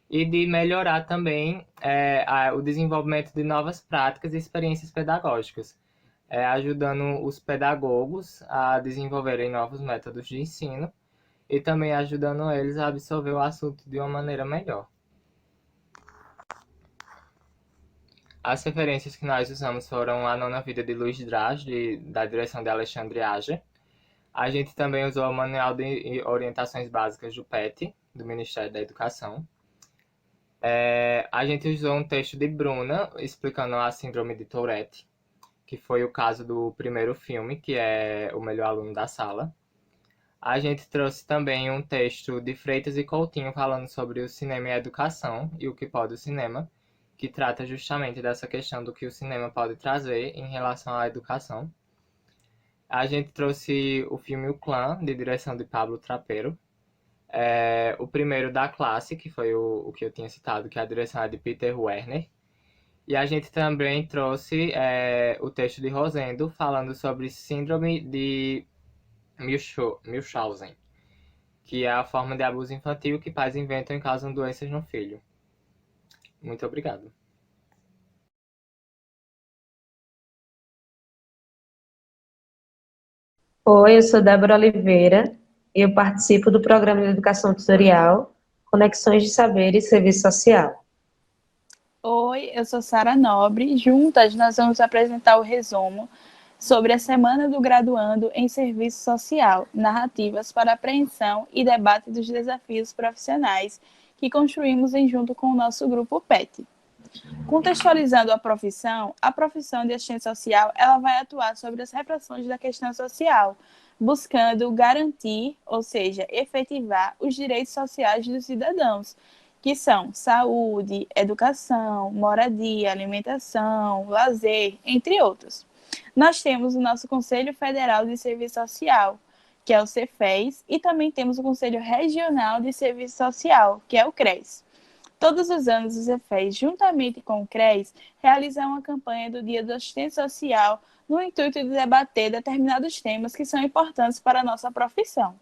e de melhorar também o desenvolvimento de novas práticas e experiências pedagógicas, ajudando os pedagogos a desenvolverem novos métodos de ensino e também ajudando eles a absorver o assunto de uma maneira melhor. As referências que nós usamos foram A Nona Vida de Luiz Draz, da direção de Alexandre Ager. A gente também usou o Manual de Orientações Básicas do PET, do Ministério da Educação. A gente usou um texto de Bruna, explicando a síndrome de Tourette, que foi o caso do primeiro filme, que é O Melhor Aluno da Sala. A gente trouxe também um texto de Freitas e Coutinho, falando sobre o cinema e a educação, e o que pode o cinema, que trata justamente dessa questão do que o cinema pode trazer em relação à educação. A gente trouxe o filme O Clã, de direção de Pablo Trapero. O primeiro da classe, que foi o que eu tinha citado, que a direção é de Peter Werner. E a gente também trouxe o texto de Rosendo, falando sobre síndrome de Munchausen, que é a forma de abuso infantil que pais inventam e causam doenças no filho. Muito obrigado. Oi, eu sou Débora Oliveira e eu participo do programa de educação tutorial Conexões de Saber e Serviço Social. Oi, eu sou Sara Nobre. Juntas nós vamos apresentar o resumo sobre a Semana do Graduando em Serviço Social, narrativas para apreensão e debate dos desafios profissionais que construímos em junto com o nosso grupo PET. Contextualizando a profissão de assistente social, ela vai atuar sobre as reflexões da questão social, buscando garantir, ou seja, efetivar os direitos sociais dos cidadãos, que são saúde, educação, moradia, alimentação, lazer, entre outros. Nós temos o nosso Conselho Federal de Serviço Social, que é o Cefes, e também temos o Conselho Regional de Serviço Social, que é o CRES. Todos os anos, o Cefes, juntamente com o CRES, realizam uma campanha do Dia do Assistente Social no intuito de debater determinados temas que são importantes para a nossa profissão.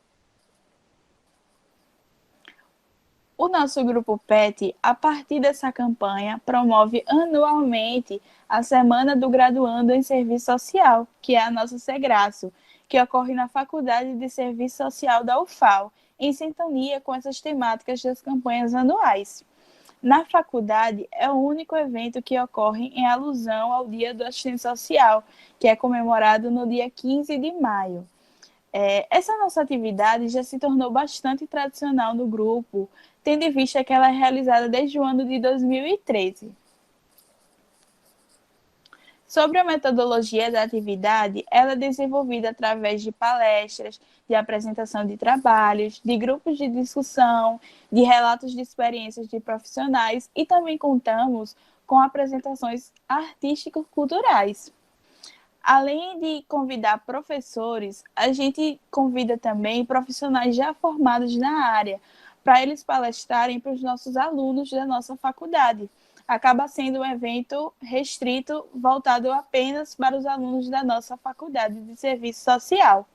O nosso grupo PET, a partir dessa campanha, promove anualmente a Semana do Graduando em Serviço Social, que é a nossa Segraço, que ocorre na Faculdade de Serviço Social da UFAL, em sintonia com essas temáticas das campanhas anuais. Na faculdade, é o único evento que ocorre em alusão ao Dia do Assistente Social, que é comemorado no dia 15 de maio. Essa nossa atividade já se tornou bastante tradicional no grupo, tendo em vista que ela é realizada desde o ano de 2013. Sobre a metodologia da atividade, ela é desenvolvida através de palestras, de apresentação de trabalhos, de grupos de discussão, de relatos de experiências de profissionais e também contamos com apresentações artístico-culturais. Além de convidar professores, a gente convida também profissionais já formados na área, para eles palestrarem para os nossos alunos da nossa faculdade. Acaba sendo um evento restrito, voltado apenas para os alunos da nossa faculdade de serviço social.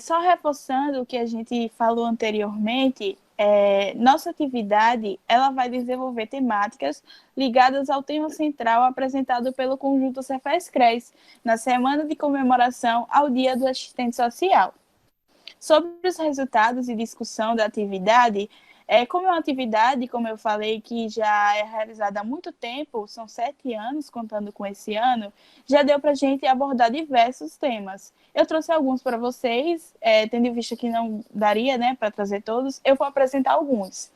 Só reforçando o que a gente falou anteriormente, nossa atividade ela vai desenvolver temáticas ligadas ao tema central apresentado pelo Conjunto Cefes-CRES, na semana de comemoração ao Dia do Assistente Social. Sobre os resultados e discussão da atividade, como é uma atividade, como eu falei, que já é realizada há muito tempo, são 7 anos, contando com esse ano, já deu para a gente abordar diversos temas. Eu trouxe alguns para vocês, tendo em vista que não daria, né, para trazer todos, eu vou apresentar alguns.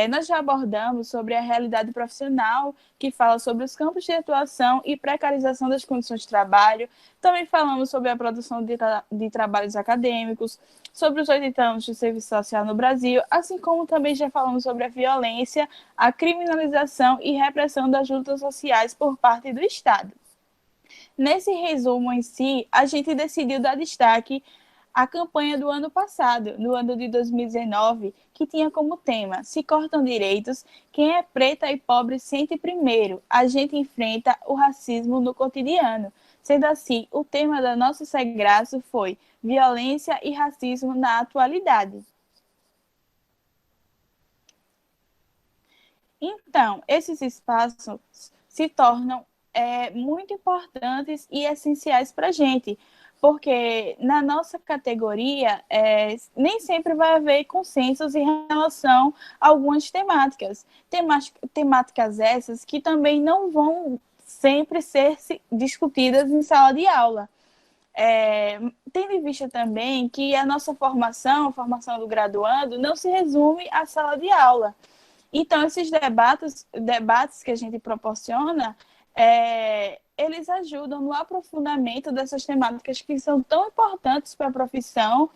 Nós já abordamos sobre a realidade profissional, que fala sobre os campos de atuação e precarização das condições de trabalho. Também falamos sobre a produção de trabalhos acadêmicos, sobre os 80 anos de serviço social no Brasil, assim como também já falamos sobre a violência, a criminalização e repressão das lutas sociais por parte do Estado. Nesse resumo em si, a gente decidiu dar destaque à campanha do ano passado, no ano de 2019, que tinha como tema: se cortam direitos, quem é preta e pobre sente primeiro, a gente enfrenta o racismo no cotidiano. Sendo assim, o tema da nossa Segraço foi violência e racismo na atualidade. Então, esses espaços se tornam muito importantes e essenciais para a gente, porque na nossa categoria nem sempre vai haver consensos em relação a algumas temáticas. Temáticas essas que também não vão sempre ser discutidas em sala de aula. Tendo em vista também que a nossa formação, a formação do graduando, não se resume à sala de aula. Então, esses debates que a gente proporciona, eles ajudam no aprofundamento dessas temáticas que são tão importantes para a profissão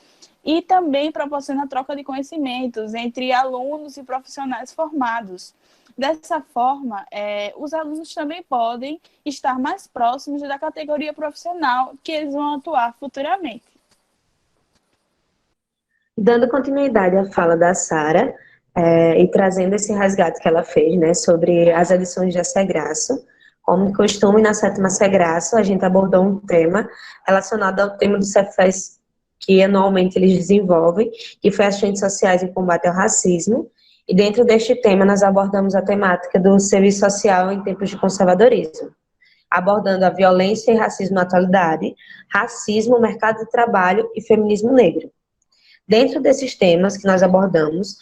e também proporcionam a troca de conhecimentos entre alunos e profissionais formados. Dessa forma, os alunos também podem estar mais próximos da categoria profissional que eles vão atuar futuramente. Dando continuidade à fala da Sara, e trazendo esse resgate que ela fez, né, sobre as edições da Segraço, como de costume, na 7ª Segraço, a gente abordou um tema relacionado ao tema do Cefes, que anualmente eles desenvolvem, que foi Assistentes Sociais em Combate ao Racismo, e dentro deste tema nós abordamos a temática do serviço social em tempos de conservadorismo, abordando a violência e racismo na atualidade, racismo, mercado de trabalho e feminismo negro. Dentro desses temas que nós abordamos,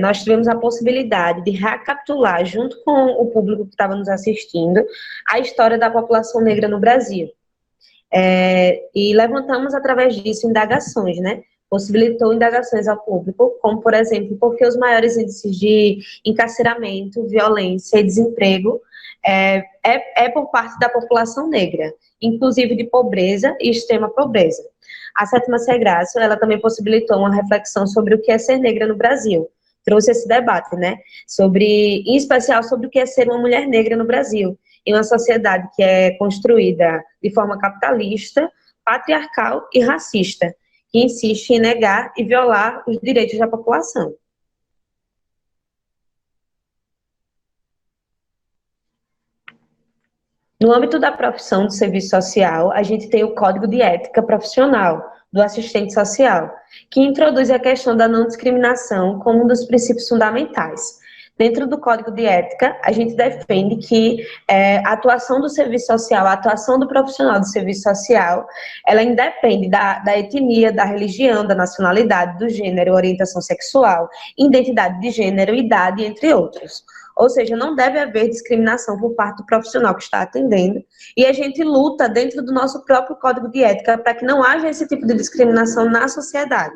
nós tivemos a possibilidade de recapitular, junto com o público que estava nos assistindo, a história da população negra no Brasil. E levantamos, através disso, indagações, né? Possibilitou indagações ao público, como, por exemplo, por que os maiores índices de encarceramento, violência e desemprego por parte da população negra, inclusive de pobreza e extrema pobreza. A 7ª Segraço, ela também possibilitou uma reflexão sobre o que é ser negra no Brasil. Trouxe esse debate, né? Em especial sobre o que é ser uma mulher negra no Brasil, em uma sociedade que é construída de forma capitalista, patriarcal e racista, que insiste em negar e violar os direitos da população. No âmbito da profissão de serviço social, a gente tem o Código de Ética Profissional do assistente social, que introduz a questão da não discriminação como um dos princípios fundamentais. Dentro do Código de Ética, a gente defende que a atuação do serviço social, a atuação do profissional do serviço social, ela independe da etnia, da religião, da nacionalidade, do gênero, orientação sexual, identidade de gênero, idade, entre outros. Ou seja, não deve haver discriminação por parte do profissional que está atendendo, e a gente luta dentro do nosso próprio Código de Ética para que não haja esse tipo de discriminação na sociedade.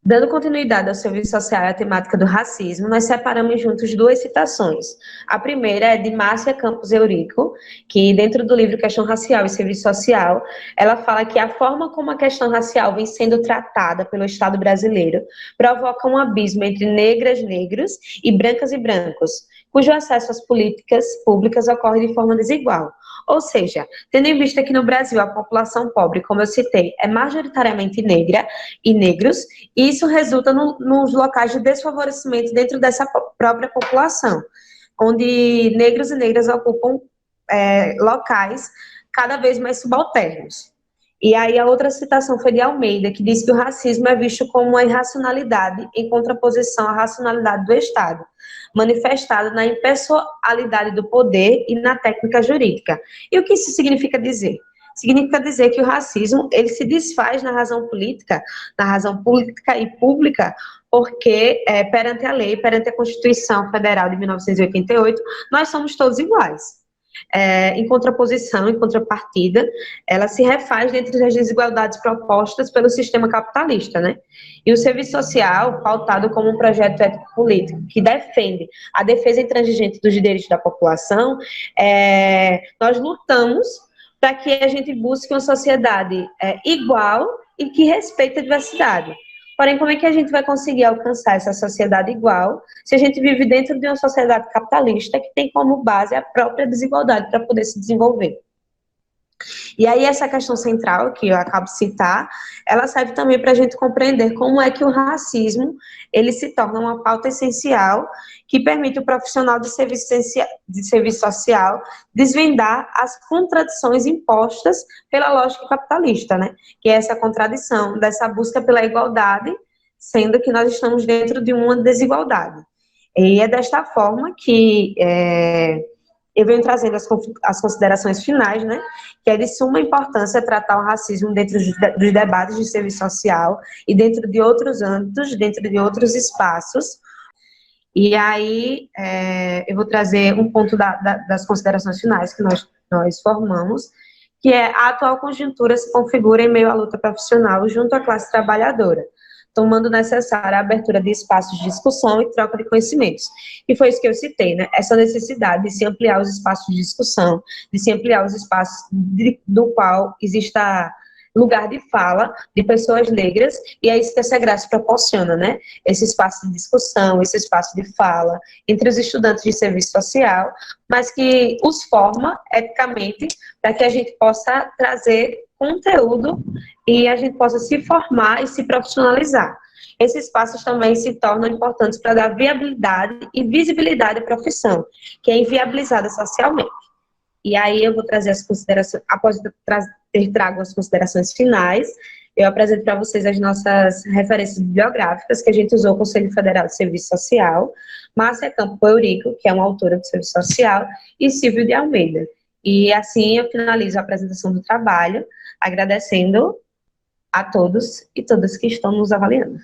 Dando continuidade ao serviço social e à temática do racismo, nós separamos juntos duas citações. A primeira é de Márcia Campos Eurico, que dentro do livro Questão Racial e Serviço Social, ela fala que a forma como a questão racial vem sendo tratada pelo Estado brasileiro provoca um abismo entre negras, negros e brancos, cujo acesso às políticas públicas ocorre de forma desigual. Ou seja, tendo em vista que no Brasil a população pobre, como eu citei, é majoritariamente negra e negros, e isso resulta nos locais de desfavorecimento dentro dessa própria população, onde negros e negras ocupam locais cada vez mais subalternos. E aí a outra citação foi de Almeida, que diz que o racismo é visto como uma irracionalidade em contraposição à racionalidade do Estado, manifestada na impessoalidade do poder e na técnica jurídica. E o que isso significa dizer? Significa dizer que o racismo, ele se desfaz na razão política e pública, porque perante a lei, perante a Constituição Federal de 1988, nós somos todos iguais. Em contraposição, em contrapartida, ela se refaz dentro das desigualdades propostas pelo sistema capitalista, né? E o serviço social, pautado como um projeto ético-político que defende a defesa intransigente dos direitos da população, nós lutamos para que a gente busque uma sociedade igual e que respeite a diversidade. Porém, como é que a gente vai conseguir alcançar essa sociedade igual se a gente vive dentro de uma sociedade capitalista que tem como base a própria desigualdade para poder se desenvolver? E aí essa questão central, que eu acabo de citar, ela serve também para a gente compreender como é que o racismo, ele se torna uma pauta essencial que permite o profissional de serviço social desvendar as contradições impostas pela lógica capitalista, né? Que é essa contradição dessa busca pela igualdade, sendo que nós estamos dentro de uma desigualdade. E é desta forma que eu venho trazendo as considerações finais, né, que é de suma importância tratar o racismo dentro dos debates de serviço social e dentro de outros âmbitos, dentro de outros espaços. E aí eu vou trazer um ponto das considerações finais que nós formamos, que é a atual conjuntura se configura em meio à luta profissional junto à classe trabalhadora, tomando necessária a abertura de espaços de discussão e troca de conhecimentos. E foi isso que eu citei, né? Essa necessidade de se ampliar os espaços de discussão, de se ampliar os espaços do qual exista lugar de fala de pessoas negras, e é isso que essa Graça proporciona, né? Esse espaço de discussão, esse espaço de fala entre os estudantes de serviço social, mas que os forma eticamente para que a gente possa trazer conteúdo e a gente possa se formar e se profissionalizar. Esses espaços também se tornam importantes para dar viabilidade e visibilidade à profissão, que é inviabilizada socialmente. E aí eu vou trazer as considerações, após ter trago as considerações finais, eu apresento para vocês as nossas referências bibliográficas que a gente usou o Conselho Federal de Serviço Social, Márcia Campos Eurico, que é uma autora de Serviço Social, e Silvio de Almeida. E assim eu finalizo a apresentação do trabalho, agradecendo a todos e todas que estão nos avaliando.